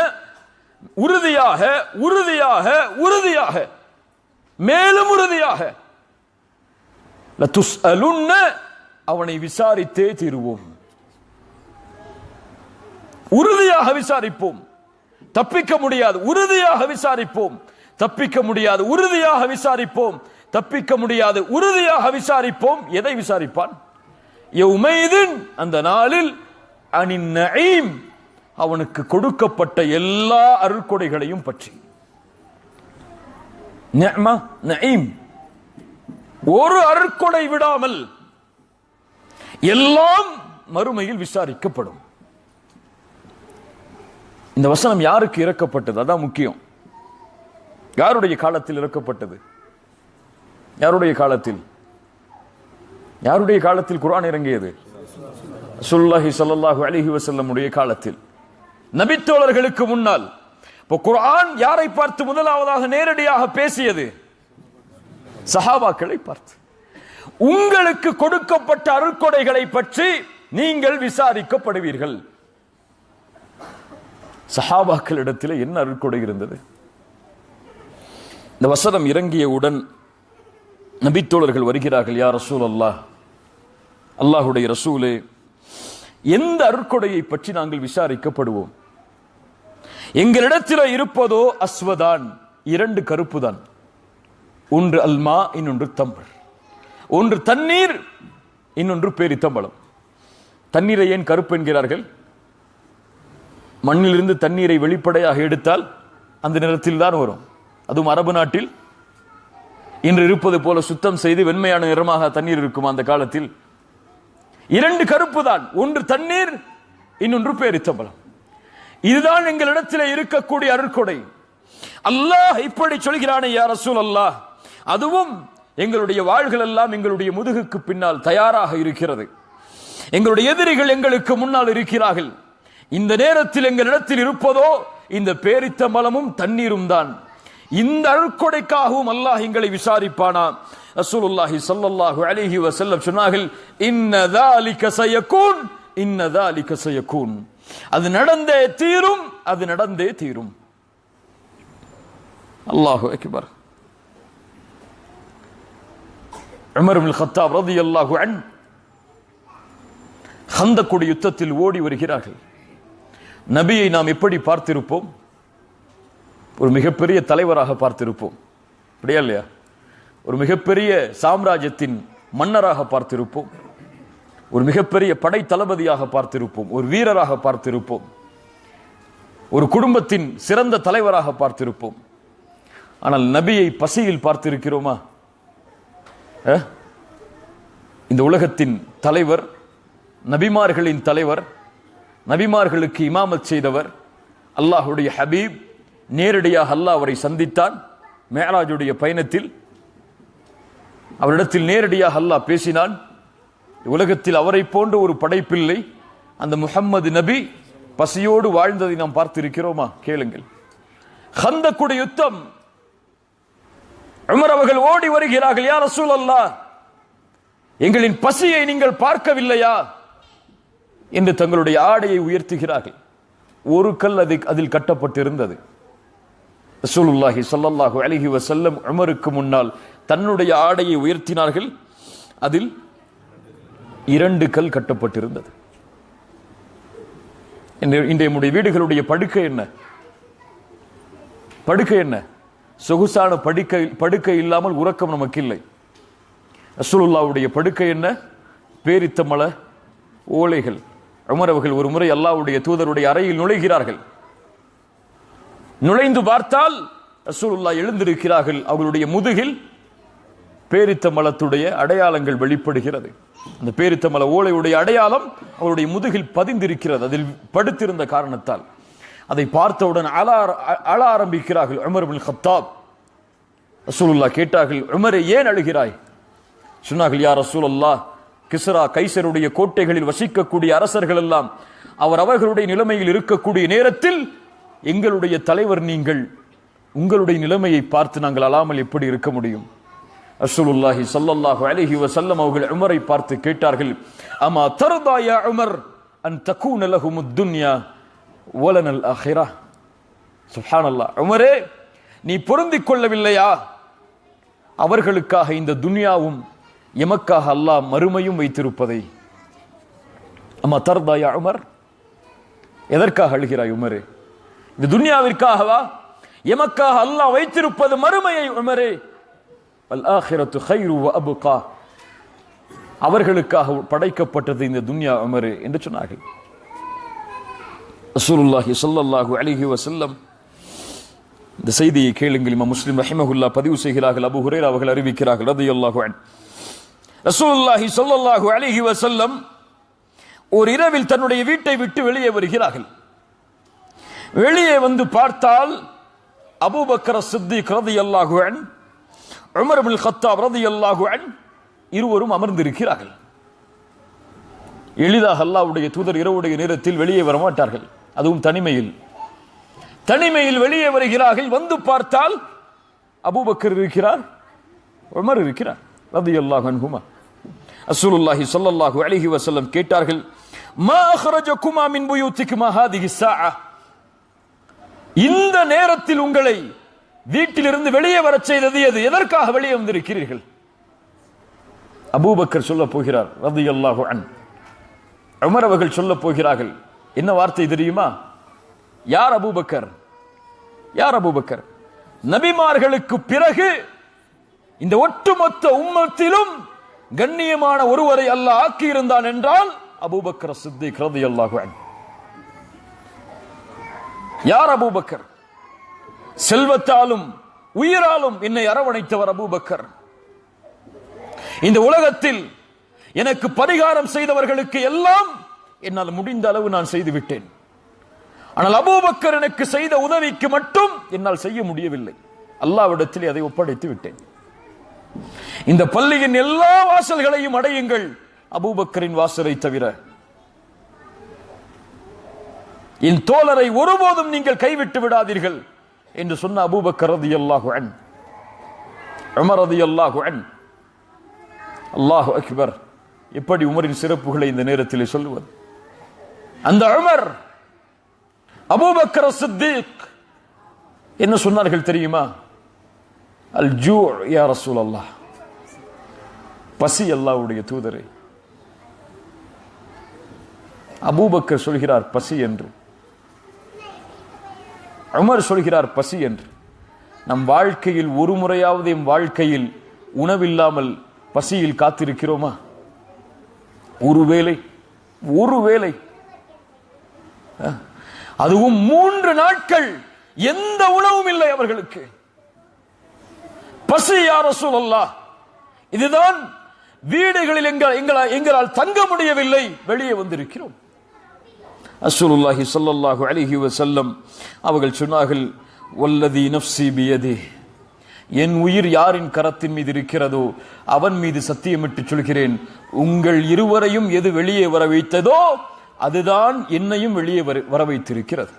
உறுதியாக உறுதியாக உறுதியாக மேலும் உறுதியாக. லதுஸ்அலுன்ன, அவனை விசாரித்தே தீருவோம். உறுதியாக விசாரிப்போம், தப்பிக்க முடியாது. உறுதியாக விசாரிப்போம், தப்பிக்க முடியாது. உறுதியாக விசாரிப்போம், தப்பிக்க முடியாது. உறுதியாக விசாரிப்போம். எதை விசாரிப்பான்? யௌமைதின், அந்த நாளில், அனின் நஈம், அவனுக்கு கொடுக்கப்பட்ட எல்லா அருள்கொடைகளையும் பற்றி. நிஅமா நஈம், ஒரு அருட்கொடை விடாமல் எல்லாம் மறுமையில் விசாரிக்கப்படும். இந்த வசனம் யாருக்கு இறக்கப்பட்டது? அதான் முக்கியம். யாருடைய காலத்தில் இறக்கப்பட்டது? யாருடைய காலத்தில்? யாருடைய காலத்தில் குர்ஆன் இறங்கியது? ரசூலுல்லாஹி ஸல்லல்லாஹு அலைஹி வஸல்லம் உடைய காலத்தில், நபித்தோழர்களுக்கு முன்னால். இப்போ குர்ஆன் யாரை பார்த்து முதலாவதாக நேரடியாக பேசியது? சஹாபாக்களை பார்த்து. உங்களுக்கு கொடுக்கப்பட்ட அருட்கொடைகளை பற்றி நீங்கள் விசாரிக்கப்படுவீர்கள். சஹாபாக்களிடத்தில் என்ன அருட்கொடை இருந்தது? இந்த வசனம் இறங்கியவுடன் நபித்தோழர்கள் வருகிறார்கள். யா ரசூலல்லாஹ், அல்லாஹுடைய ரசூலே, எந்த அருட்கொடையை பற்றி நாங்கள் விசாரிக்கப்படுவோம்? எங்களிடத்தில் இருப்பதோ அஸ்வதான், 2 கருப்பு தான். ஒன்று அல்மா, இன்னொன்று தம்பர். ஒன்று தண்ணீர், இன்னொன்று பேரித்தம்பளம். தண்ணீரை ஏன் கருப்பு என்கிறார்கள்? மண்ணிலிருந்து தண்ணீரை வெளிப்படையாக எடுத்தால் அந்த நிறத்தில் தான் வரும். அதுவும் அரபு நாட்டில் இன்று இருப்பது போல சுத்தம் செய்து வெண்மையான நிறமாக தண்ணீர் இருக்கும். அந்த காலத்தில் இரண்டு கருப்பு தான், ஒன்று தண்ணீர், இன்னொன்று பேரித்தம்பலம். இதுதான் எங்களிடத்தில் இருக்கக்கூடிய அருட்கொடை. அல்லாஹ் இப்படி சொல்கிறானே யா ரசூலல்லாஹ், அதுவும் எங்களுடைய வாள்கள் எல்லாம் எங்களுடைய முதுகுக்கு பின்னால் தயாராக இருக்கிறது. எங்களுடைய எதிரிகள் எங்களுக்கு முன்னால் இருக்கிறார்கள். இந்த நேரத்தில் எங்களிடத்தில் இருப்பதோ இந்த பேரித்தம்பலமும் தண்ணீரும் தான். இந்த அருட்கொடைக்காகவும் அல்லாஹ் எங்களை விசாரிப்பானா? ரசூலுல்லாஹி ஸல்லல்லாஹு அலைஹி வஸல்லம் சொன்னார்கள், இன்ன ذلك سيكون, இன்ன ذلك سيكون. அது நடந்தே தீரும், அது நடந்தே தீரும். அல்லாஹு அக்பர். உமர் இப்னு கத்தாப் ரலியல்லாஹு அன்ஹு கந்தக்குடி யுத்தத்தில் ஓடி வருகிறார்கள். நபியை நாம் எப்படி பார்த்திருப்போம்? ஒரு மிகப்பெரிய தலைவராக பார்த்திருப்போம், அப்படியா இல்லையா? ஒரு மிகப்பெரிய சாம்ராஜ்யத்தின் மன்னராக பார்த்திருப்போம், ஒரு மிகப்பெரிய படை தளபதியாக பார்த்திருப்போம், ஒரு வீரராக பார்த்திருப்போம், ஒரு குடும்பத்தின் சிறந்த தலைவராக பார்த்திருப்போம். ஆனால் நபியை பசியில் பார்த்திருக்கிறோமா? இந்த உலகத்தின் தலைவர், நபிமார்களின் தலைவர், நபிமார்களுக்கு இமாமத் செய்தவர், அல்லாஹுடைய ஹபீப், நேரடியாக அல்லாஹ் அவரை சந்தித்தான். மேராஜுடைய பயணத்தில் அவரிடத்தில் நேரடியாக அல்லாஹ் பேசினான். உலகத்தில் அவரை போன்ற ஒரு படைப்பில்லை. அந்த முஹம்மது நபி பசியோடு வாழ்ந்ததை நாம் பார்த்திருக்கிறோமா? கேளுங்கள். கந்தக்குடி யுத்தம், உமர் அவர்கள் ஓடி வருகிறார்கள். யா ரசூலல்லாஹ், எங்களின் பசியை நீங்கள் பார்க்கவில்லையா என்று தங்களுடைய ஆடையை உயர்த்துகிறார்கள். ஒரு கல் அதில் கட்டப்பட்டிருந்தது. ரசூலுல்லாஹி ஸல்லல்லாஹு அலைஹி வஸல்லம் உமருக்கு முன்னால் தன்னுடைய ஆடையை உயர்த்தினார்கள். அதில் 2 கல் கட்டப்பட்டிருந்தது. இன்றைய நம்முடைய வீடுகளுடைய படுக்கை என்ன? படுக்கை என்ன? சொகுசான படுக்கை இல்லாமல் உறக்கம் நமக்கு இல்லை. ரசூலுல்லாஹ்வுடைய படுக்கை என்ன? பேரித்தம்பல ஓலைகள். உமர் அவர்கள் ஒரு முறை அல்லாஹ்வுடைய தூதருடைய அறையில் நுழைகிறார்கள். நுழைந்து பார்த்தால் ரசூலுல்லாஹ் எழுந்திருக்கிறார்கள். அவர்களுடைய முதுகில் பேரித்தம்பலத்துடைய அடையாளங்கள் வெளிப்படுகிறது. அந்த பேரித்தம்பல ஓலையுடைய அடையாளம் அவருடைய முதுகில் பதிந்திருக்கிறது, அதில் படுத்திருந்த காரணத்தால். அதை பார்த்தவுடன் அழ ஆரம்பிக்கிறார்கள் உமர் இப்னு கத்தாப். ரசூலுல்லாஹ் கேட்டார்கள், உமரே ஏன் அழுகிறாய்? சொன்னார்கள், யா ரசூலல்லாஹ், கிஸ்ரா கைசருடைய கோட்டைகளில் வசிக்கக்கூடிய அரசர்கள் எல்லாம் அவர்களுடைய நிலைமையில் இருக்கக்கூடிய நேரத்தில் எங்களுடைய தலைவர் நீங்கள், உங்களுடைய நிலைமையை பார்த்து நாங்கள் அழாமல் எப்படி இருக்க முடியும்? ரசூலுல்லாஹி ஸல்லல்லாஹு அலைஹி வஸல்லம் அவர்கள் உமரை பார்த்து கேட்டார்கள், அமா தர்தா யா உமர் அன் தகூன லஹுமுத் துன்யா வலனல் ஆখিরাহ? சுப்ஹானல்லாஹ். உமரே, நீ பொருந்திக் கொள்ளவில்லையா அவர்களுக்காக இந்த துன்யாவும் எமக்காக அல்லாஹ் மறுமையும் வைத்திருப்பதை? அம்மா தர்தா யா உமர், எதற்காக அழுகிறாய் உமரே? இந்த துன்யாவிற்காகவா? எமக்காக அல்லாஹ் வைத்திருப்பது மறுமையை உமரே. வல் ஆখিরাத்து கைரு வ அப்கா, அவர்களுக்காக படைக்கப்பட்டது இந்த துன்யா உமரே என்று சொன்னார்கள். ரசூலுல்லாஹி ஸல்லல்லாஹு அலைஹி வஸல்லம் இந்த செய்தியை கேளுங்கள். இமாம் முஸ்லிம் ரஹிமஹுல்லாஹ் பதிவு செய்கிறார்கள். அபூ ஹுரைரா அவர்கள் அறிவிக்கிறார்கள் ரலியல்லாஹு அன்ஹு, ரசூலுல்லாஹி ஸல்லல்லாஹு அலைஹி வஸல்லம் ஒரு இரவில் தன்னுடைய வீட்டை விட்டு வெளியே வருகிறார்கள். வெளியே வந்து பார்த்தால் அபூபக்கர் சித்திக் ரலியல்லாஹு அன்ஹு, உமர் இப்னு கத்தாப் ரலியல்லாஹு அன்ஹு இருவரும் அமர்ந்திருக்கிறார்கள். எளிதாக அல்லாஹ்வுடைய தூதர் இரவுடைய நேரத்தில் வெளியே வர மாட்டார்கள், அதுவும் தனிமையில் வெளியே வருகிறார்கள். வந்து பார்த்தால் அபூபக்கர் இருக்கிறார், உமர் இருக்கிறார் ரலியல்லாஹு அன்ஹுமா. ரசூலுல்லாஹி ஸல்லல்லாஹு அலைஹி வஸல்லம் கேட்டார்கள், மா அக்ரஜகுமா மின் புயூத்திகுமா ஹாதிஹி ஸாஅ? இந்த நேரத்தில் உங்களை வீட்டிலிருந்து வெளியே வரச் செய்தது எது? எதற்காக வெளியே வந்திருக்கிறீர்கள்? அபூபக்கர் சொல்ல போகிறார் ரலியல்லாஹு அன்ஹு. உமர் அவர்கள் சொல்ல போகிறார்கள். என்ன வார்த்தை தெரியுமா? யார் அபூபக்கர்? யார் அபூபக்கர்? நபிமார்களுக்கு பிறகு இந்த ஒட்டுமொத்த உம்மத்திலும் கண்ணியமான ஒருவரை அல்லாஹ் ஆக்கியிருந்தான் என்றால் அபூபக்கர் சித்திக் ரலியல்லாஹு அன்ஹு. யார் அபூபக்கர்? செல்வத்தாலும் உயிராலும் என்னை அரவணைத்தவர் அபூபக்கர். இந்த உலகத்தில் எனக்கு பரிகாரம் செய்தவர்களுக்கு எல்லாம் என்னால் முடிந்த அளவு நான் செய்து விட்டேன். ஆனால் அபூபக்கர் எனக்கு செய்த உதவிக்கு மட்டும் என்னால் செய்ய முடியவில்லை. அல்லாஹ்விடத்தில் அதை ஒப்படைத்து விட்டேன். இந்த பள்ளியின் எல்லா வாசல்களையும் அடையுங்கள், அபூபக்கரின் வாசலை தவிர. என் தோழரை ஒருபோதும் நீங்கள் கைவிட்டு விடாதீர்கள் என்று சொன்ன அபூபக்கர் ரலியல்லாஹு அன்ஹு, உமர் ரலியல்லாஹு அன்ஹு. அல்லாஹு அக்பர். எப்படி உமரின் சிறப்புகளை இந்த நேரத்தில் சொல்லுவது? அந்த உமர், அபூபக்கர் சித்தீக் என்ன சொன்னார்கள் தெரியுமா? அல் ஜூ யா ரசூலல்லாஹ், பசி அல்லாஹ்வுடைய தூதரே. அபூபக்கர் சொல்கிறார் பசி என்று, உமர் சொல்கிறார் பசி என்று. நம் வாழ்க்கையில் ஒரு முறையாவது எம் வாழ்க்கையில் உணவில்லாமல் பசியில் காத்திருக்கிறோமா? ஒருவேளை, அதுவும் 3 நாட்கள் எந்த உணவும் இல்லை அவர்களுக்கு. பசி யா ரசூலல்லாஹ். இதுதான் வீடுகளில் எங்களால் தங்க முடியவில்லை, வெளியே வந்திருக்கிறோம். ரசூலுல்லாஹி ஸல்லல்லாஹு அலைஹி வஸல்லம் அவர்கள் சொன்னார்கள், வல்லதி நஃப்ஸி பியதி, என் உயிர் யாரின் கரத்தின் மீது இருக்கிறதோ அவன் மீது சத்தியமிட்டு சொல்கிறேன், உங்கள் இருவரையும் எது வெளியே வர வைத்ததோ அதுதான் என்னையும் வெளியே வர வைத்திருக்கிறது.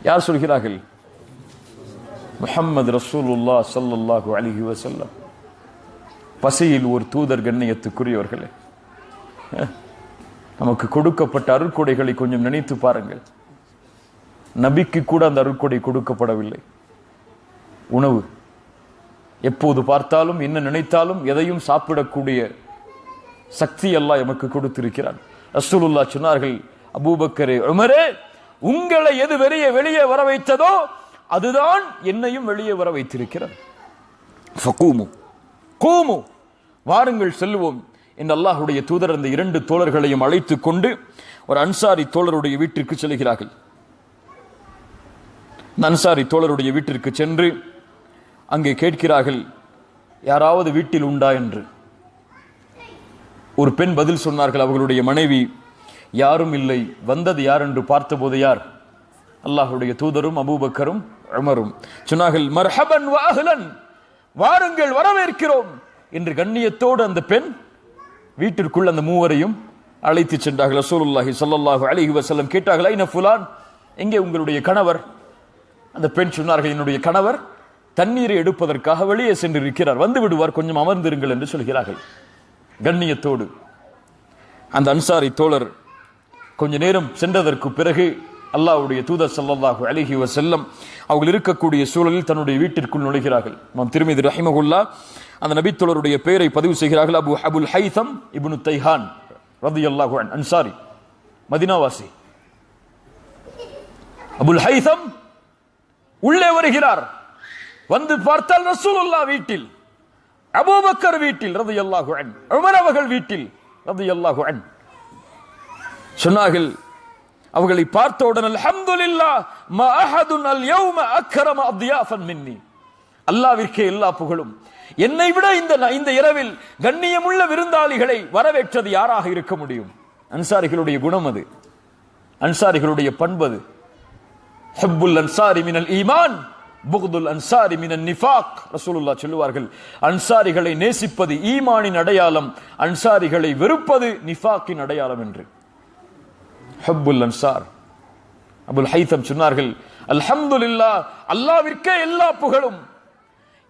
யார் சொல்கிறார்கள்? முஹம்மது ரசூலுல்லாஹ் ஸல்லல்லாஹு அலைஹி வஸல்லம். பசியில் ஒரு தூதர், கண்ணியத்துக்குரியவர்களே. நமக்கு கொடுக்கப்பட்ட அருட்கொடைகளை கொஞ்சம் நினைத்து பாருங்கள். நபிக்கு கூட அந்த அருட்கொடை கொடுக்கப்படவில்லை. உணவு, எப்போது பார்த்தாலும் என்ன நினைத்தாலும் எதையும் சாப்பிடக்கூடிய சக்தி அல்லாஹ் எமக்கு கொடுத்திருக்கிறான். ரசூலுல்லாஹ் சொன்னார்கள், அபூபக்கரே, உமரே, உங்களை எது வெளியே வர வைத்ததோ அதுதான் என்னையும் வெளியே வர வைத்திருக்கிறது. ஃபகூமு, கூமு, வாருங்கள் செல்வோம் என்று அல்லாஹ்வுடைய தூதர் அந்த 2 தோழர்களையும் அழைத்துக் கொண்டு ஒரு அன்சாரி தோழருடைய வீட்டிற்கு செல்கிறார்கள். அன்சாரி தோழருடைய வீட்டிற்கு சென்று அங்கே கேட்கிறார்கள், யாராவது வீட்டில் உண்டா என்று. ஒரு பெண் பதில் சொன்னார்கள், அவர்களுடைய மனைவி, யாரும் இல்லை. வந்தது யார் என்று பார்த்தபோது யார்? அல்லாஹ்வுடைய தூதரும் அபூபக்கரும் உமரும். சொன்னார்கள், மர்ஹபன் வ அஹ்லன், வாருங்கள், வரவேற்கிறோம் என்று கண்ணியத்தோடு அந்த பெண் வீட்டிற்குள் அந்த 3வரையும் அழைத்து சென்றார்கள். ரசூலுல்லாஹி ஸல்லல்லாஹு அலைஹி வஸல்லம் கேட்டார்கள், ஐன ஃபுலான், எங்கே உங்களுடைய கணவர்? அந்த பெண் சொன்னார்கள், என்னுடைய கணவர் தண்ணீரை எடுப்பதற்காக வெளியே சென்று இருக்கிறார், வந்து விடுவார், கொஞ்சம் அமர்ந்திருங்கள் என்று சொல்கிறார்கள். கண்ணியத்தோடு அந்த அன்சாரி தோழர் கொஞ்ச நேரம் சென்றதற்கு பிறகு அல்லாஹ்வுடைய தூதர் ஸல்லல்லாஹு அலைஹி வஸல்லம் அவர்கள் இருக்கக்கூடிய சூழலில் தன்னுடைய வீட்டிற்குள் நுழைகிறார்கள். இமாம் திர்மிதி ரஹிமஹுல்லாஹ் அந்த நபி தோழருடைய பெயரை பதிவு செய்கிறார்கள். அபுல் ஹைதம் இப்னு தைஹான் ரலியல்லாஹு அன்ஹு, அன்சாரி, மதீனாவாசி. அபுல் ஹைதம் உள்ளே வருகிறார். வந்து பார்த்தால் ரசூலுல்லாஹ் வீட்டில், அபூபக்கர் வீட்டில் ரலியல்லாஹு அன்ஹு, உமர் அவர்கள் வீட்டில் ரலியல்லாஹு அன்ஹு. சொன்னார்கள், அவர்களை பார்த்தவுடன், அல்ஹம்துலில்லாஹ் மா அஹதுன் அல் யௌம அக்ரம அத்யாஃபன் மின்னி, அல்லாஹ்விற்கே எல்லா புகழும், என்னை விட இந்த இரவில் கண்ணியமுள்ள விருந்தாளிகளை வரவேற்றது யாராக இருக்க முடியும்? அன்சாரிகளுடைய குணம் அது, அன்சாரிகளுடைய பண்பது. ஹுப்புல் அன்சாரி மினல் ஈமான், புக்துல் அன்சாரி மினன் நிஃபாக். ரசூலுல்லாஹ் சொல்லுவார்கள், அன்சாரிகளை நேசிப்பது ஈமானின் அடையாளம், அன்சாரிகளை வெறுப்பது நிஃபாக்கின் அடையாளம் என்று. ஹுப்புல் அன்சார். அபுல் ஹைதம் சொன்னார்கள், அல்ஹம்துலில்லாஹ், அல்லாஹ்விற்கே எல்லா புகழும்,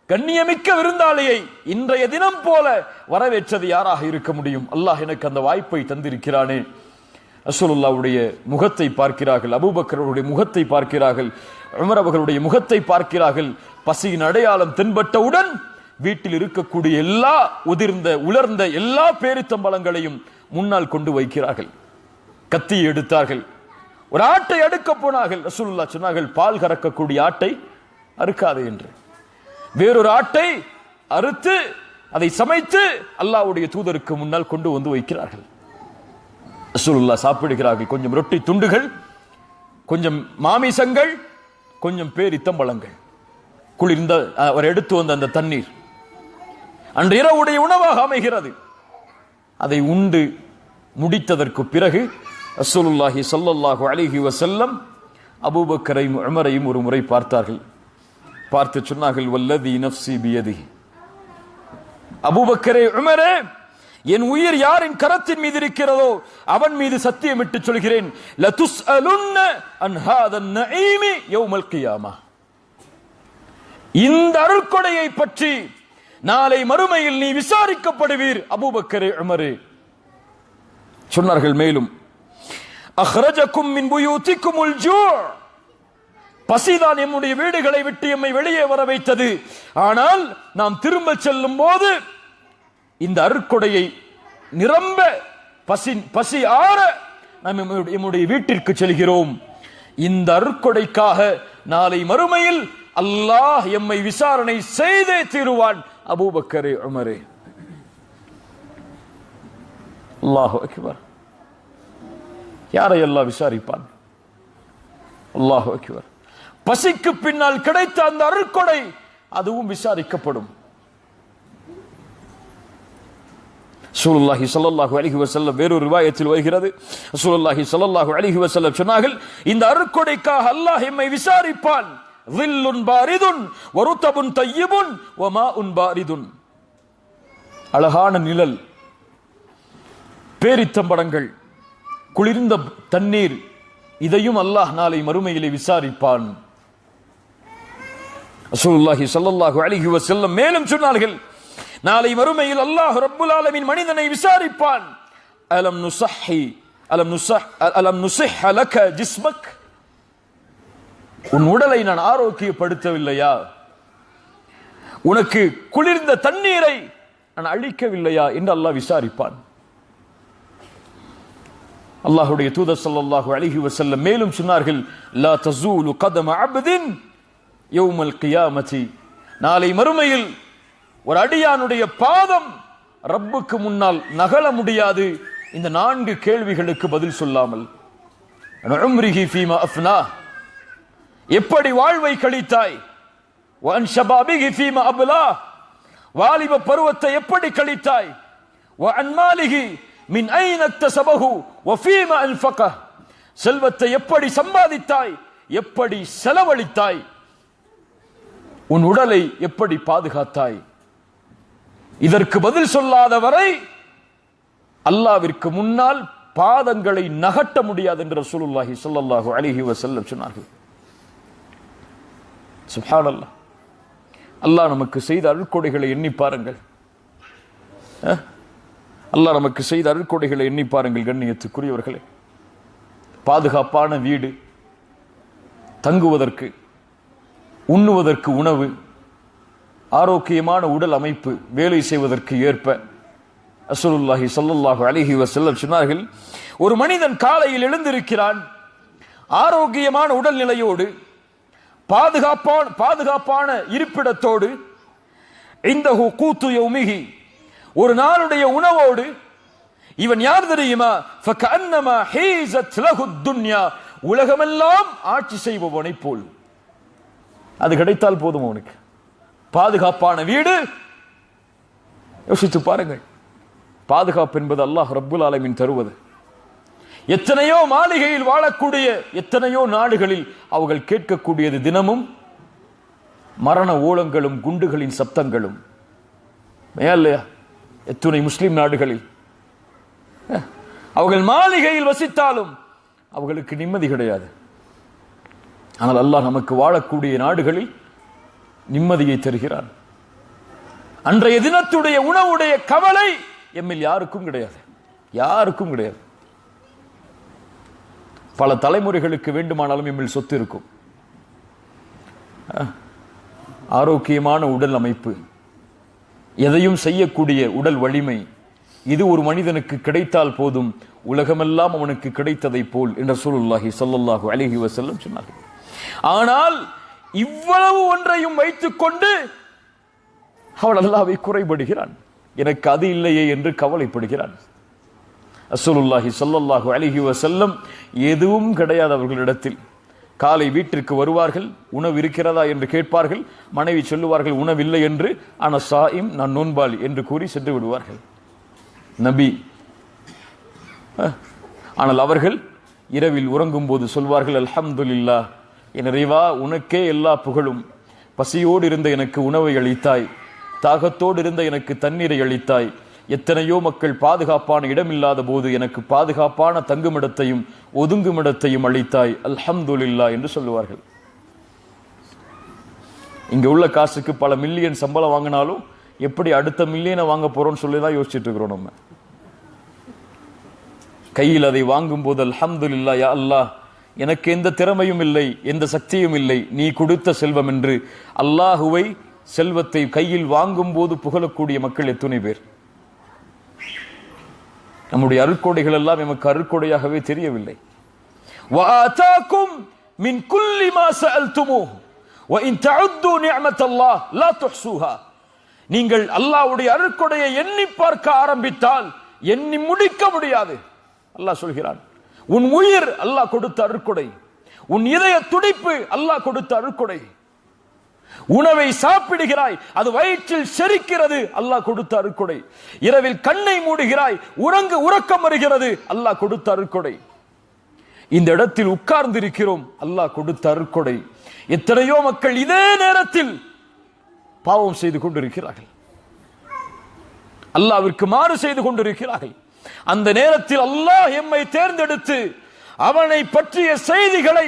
கண்ணியமிக்க விருந்தாளியை இன்றைய தினம் போல வரவேற்றது யாராக இருக்க முடியும்? அல்லாஹ் எனக்கு அந்த வாய்ப்பை தந்திருக்கிறானே. ரசூலுல்லாஹ்வுடைய முகத்தை பார்க்கிறார்கள், அபூபக்கருடைய முகத்தை பார்க்கிறார்கள், உமர் அவர்களுடைய முகத்தை பார்க்கிறார்கள். பசியின் அடையாளம் தென்பட்டவுடன் வீட்டில் இருக்கக்கூடிய எல்லா உலர்ந்த எல்லா பேரித்தம்பழங்களையும் முன்னால் கொண்டு வைக்கிறார்கள். கத்தியை எடுத்தார்கள், ஒரு ஆட்டை அடுக்க போனார்கள். ரசூலுல்லாஹ் சொன்னார்கள், பால் கறக்கக்கூடிய ஆட்டை அறுக்காதே என்று. வேறொரு ஆட்டை அறுத்து அதை சமைத்து அல்லாஹ்வுடைய தூதருக்கு முன்னால் கொண்டு வந்து வைக்கிறார்கள். ரசூலுல்லாஹ் சாப்பிடுகிறார்கள். கொஞ்சம் ரொட்டி துண்டுகள், கொஞ்சம் மாமிசங்கள், கொஞ்சம் பேரித்தம்பழங்கள், குளிர்ந்த அவர் எடுத்து வந்த அந்த தண்ணீர். அன்று இரவுடைய உணவாக அமைகிறது. அதை உண்டு முடித்ததற்கு பிறகு ரசூலுல்லாஹி ஸல்லல்லாஹு அலைஹி வஸல்லம் அபூபக்கரையும் உமரையும் ஒரு முறை பார்த்தார்கள். பார்த்து சொன்னார்கள், வல்லதி நஃப்ஸி பியதிஹி, அபூபக்கரே உமரே, என் உயிர் யாரின் கரத்தின் மீது இருக்கிறதோ அவன் மீது சத்தியமிட்டு சொல்கிறேன், லதுஸ்அலுன்ன அன் ஹாதன் நஈமி யௌமல் கியாமா, இந்த அருள்கொடையை பற்றி நாளை மறுமையில் நீ விசாரிக்கப்படுவீர் அபூபக்கரே உமரே. சொன்னார்கள் மேலும், அஹ்ரஜக்கும் மின் புயூதிக்குமுல் ஜூ, பசிதான் எம்முடைய வீடுகளை விட்டு எம்மை வெளியே வர வைத்தது. ஆனால் நாம் திரும்ப செல்லும் போது இந்த அருட்கொடையை நிரம்ப பசி ஆற நாம் எம்முடைய வீட்டிற்கு செல்கிறோம். இந்த அருட்கொடைக்காக நாளை மறுமையில் அல்லாஹ் எம்மை விசாரணை செய்தே தீருவான் அபூபக்கரே உமரே. அல்லாஹு அக்பர். யாரை அல்லாஹ் விசாரிப்பான்? அல்லாஹு அக்பர். பசிக்கு பின்னால் கிடைத்த அந்த அருட்கொடை அதுவும் விசாரிக்கப்படும். ரசூலுல்லாஹி ஸல்லல்லாஹு அலைஹி வஸல்லம் வேறொரு ரிவாயத்தில் வருகிறது, ரசூலுல்லாஹி ஸல்லல்லாஹு அலைஹி வஸல்லம் சொன்னார்கள், இந்த அருட்கொடைக்காக அல்லாஹ் எம்மை விசாரிப்பான். ظில்லுன் பாரிதுன் வருதபுன் தய்யிபுன் வமாஉன் பாரிதுன், அழகான நிழல், பேரித்தம்படங்கள், குளிர்ந்த தண்ணீர், இதையும் அல்லாஹ் நாளை மறுமையிலே விசாரிப்பான். ரசூலுல்லாஹி ஸல்லல்லாஹு அலைஹி வஸல்லம் மேலும் சொன்னார்கள், நாளை மறுமையில் அல்லாஹ் ரப்புல் ஆலமீன் மனிதனை விசாரிப்பான். அலம் நுஸஹ் லக ஜிஸ்மக், உன் உடலை நான் ஆரோக்கியப்படுத்தவில்லையா? உனக்கு குளிர்ந்த தண்ணீரை நான் அளிக்கவில்லையா என்று அல்லாஹ் விசாரிப்பான். அல்லாஹ்வுடைய தூதர் ஸல்லல்லாஹு அலைஹி வஸல்லம் மேலும் சொன்னார்கள், லா தஸூலு கதம அப்தின் யௌமல் கியாமத்தி, நாளை மறுமையில் ஒரு அடியானுடைய பாதம் ரப்புக்கு முன்னால் நகல முடியாது இந்த 4 கேள்விகளுக்கு பதில் சொல்லாமல். உம்ரிஹி ஃபீமா அஃப்னா, எப்படி வாழ்வை கழித்தாய்? வஅன் ஷபாபிஹி ஃபீமா அப்லா, வாலிப பருவத்தை எப்படி கழித்தாய்? வஅன் மாலிஹி மின் ஐன இக்தஸபஹு வஃபீமா அன்ஃபகஹ், செல்வத்தை எப்படி சம்பாதித்தாய், எப்படி செலவழித்தாய்? உன் உடலை எப்படி பாதுகாத்தாய்? இதற்கு பதில் சொல்லாத வரை அல்லாஹ்விற்கு முன்னால் பாதங்களை நகட்ட முடியாது என்று ரசூலுல்லாஹி ஸல்லல்லாஹு அலைஹி வஸல்லம் சொன்னார்கள். சுப்ஹானல்லாஹ். அல்லாஹ் நமக்கு செய்த அருட்கொடைகளை எண்ணி பாருங்கள். அல்லாஹ் நமக்கு செய்த அருட்கொடைகளை எண்ணி பாருங்கள் கண்ணியத்துக்குரியவர்களே. பாதுகாப்பான வீடு, தங்குவதற்கு உண்ணுவதற்கு உணவு, ஆரோக்கியமான உடல் அமைப்பு, வேலை செய்வதற்கு ஏற்ப. ரசூலுல்லாஹி ஸல்லல்லாஹு அலைஹி வஸல்லம் சொன்னார்கள், ஒரு மனிதன் காலையில் எழுந்திருக்கிறான் ஆரோக்கியமான உடல்நிலையோடு, பாதுகாப்பான இருப்பிடத்தோடு, இந்தஹு கூத்து யௌமிஹி, ஒரு நாளுடைய உணவோடு. இவன் யார் தெரியுமா? ஃபகஅன்னமா ஹீஸத் லஹு துன்யா, உலகமெல்லாம் ஆட்சி செய்பவனை போல். அது கிடைத்தால் போதும் அவனுக்கு. பாதுகாப்பான வீடு, யோசித்து பாருங்கள். பாதுகாப்பு என்பது அல்லாஹ் ரப்புல் ஆலமீன் தருவது. எத்தனையோ மாளிகையில் வாழக்கூடிய எத்தனையோ நாடுகளில் அவர்கள் கேட்கக்கூடியது தினமும் மரண ஓலங்களும் குண்டுகளின் சப்தங்களும். இல்லையா? எத்துணை முஸ்லிம் நாடுகளில் அவர்கள் மாளிகையில் வசித்தாலும் அவர்களுக்கு நிம்மதி கிடையாது. ஆனால் அல்லாஹ் நமக்கு வாழக்கூடிய நாடுகளில் நிம்மதியை தருகிறான். அன்றைய தினத்துடைய உணவுடைய கவலை எம்மில் யாருக்கும் கிடையாது, யாருக்கும் கிடையாது. பல தலைமுறைகளுக்கு வேண்டுமானாலும் எம்மில் சொத்து இருக்கும். ஆரோக்கியமான உடல் அமைப்பு, எதையும் செய்யக்கூடிய உடல் வலிமை, இது ஒரு மனிதனுக்கு கிடைத்தால் போதும், உலகமெல்லாம் அவனுக்கு கிடைத்ததை போல் என்று ரசூலுல்லாஹி ஸல்லல்லாஹு அலைஹி வஸல்லம் சொன்னார்கள். ஆனால் இவ்வளவு ஒன்றையும் வைத்துக் கொண்டு அவன் அல்லாஹ்வை குறைபடுகிறான், எனக்கு அது இல்லையே என்று கவலைப்படுகிறான். ரசூலுல்லாஹி ஸல்லல்லாஹு அலைஹி வஸல்லம் எதுவும் கிடையாது அவர்களிடத்தில், காலை வீட்டிற்கு வருவார்கள், உணவு இருக்கிறதா என்று கேட்பார்கள். மனைவி சொல்லுவார்கள் உணவில்லை என்று. ஆனா சாயிம், நான் நோன்பாளி என்று கூறி சென்று விடுவார்கள் நபி. ஆனால் அவர்கள் இரவில் உறங்கும் போது சொல்வார்கள், அல்ஹம்துலில்லாஹ், என் இறைவா உனக்கே எல்லா புகழும். பசியோடு இருந்த எனக்கு உணவை அளித்தாய், தாகத்தோடு இருந்த எனக்கு தண்ணீரை அளித்தாய். எத்தனையோ மக்கள் பாதுகாப்பான இடமில்லாத போது எனக்கு பாதுகாப்பான தங்குமிடத்தையும் ஒதுங்குமிடத்தையும் அளித்தாய், அல்ஹம்துலில்லாஹ் என்று சொல்லுவார்கள். இங்க உள்ள காசுக்கு பல மில்லியன் சம்பளம் வாங்கினாலும் எப்படி அடுத்த மில்லியனை வாங்க போறோம்னு சொல்லிதான் யோசிச்சுட்டு இருக்கிறோம். நம்ம கையில் அதை வாங்கும் போது அல்ஹம்துலில்லாஹ், யா அல்லாஹ், எனக்கு எந்த திறமையும் இல்லை, எந்த சக்தியும் இல்லை, நீ கொடுத்த செல்வம் என்று அல்லாஹுவை செல்வத்தை கையில் வாங்கும் போது புகழக்கூடிய மக்கள் எத்தனை பேர்? நம்முடைய அருட்கொடைகள் எல்லாம் எமக்கு அருட்கொடையாகவே தெரியவில்லை. وَآتَاكُمْ مِنْ كُلِّ مَا سَأَلْتُمُوهُ وَإِنْ تَعُدُّوا نِعْمَةَ اللَّهِ لَا تُحْصُوهَا. நீங்கள் அல்லாஹ்வுடைய அருட்கொடையை எண்ணி பார்க்க ஆரம்பித்தால் எண்ணி முடிக்க முடியாது. அல்லாஹ் சொல்கிறான், உன் உயிர் அல்லாஹ் கொடுத்த அருட்கொடை, உன் இதய துடிப்பு அல்லாஹ் கொடுத்த அருட்கொடை. உணவை சாப்பிடுகிறாய், அது வயிற்றில் செரிக்கிறது, அல்லாஹ் கொடுத்த அருட்கொடை. இரவில் கண்ணை மூடுகிறாய், உறக்கம் வருகிறது, அல்லாஹ் கொடுத்த அருட்கொடை. இந்த இடத்தில் உட்கார்ந்து இருக்கிறோம், அல்லாஹ் கொடுத்த அருட்கொடை. எத்தனையோ மக்கள் இதே நேரத்தில் பாவம் செய்து கொண்டிருக்கிறார்கள், அல்லாஹ்விற்கு மாறு செய்து கொண்டிருக்கிறார்கள். அந்த நேரத்தில் அல்லாஹ் எம்மை தேர்ந்தெடுத்து அவனை பற்றிய செய்திகளை,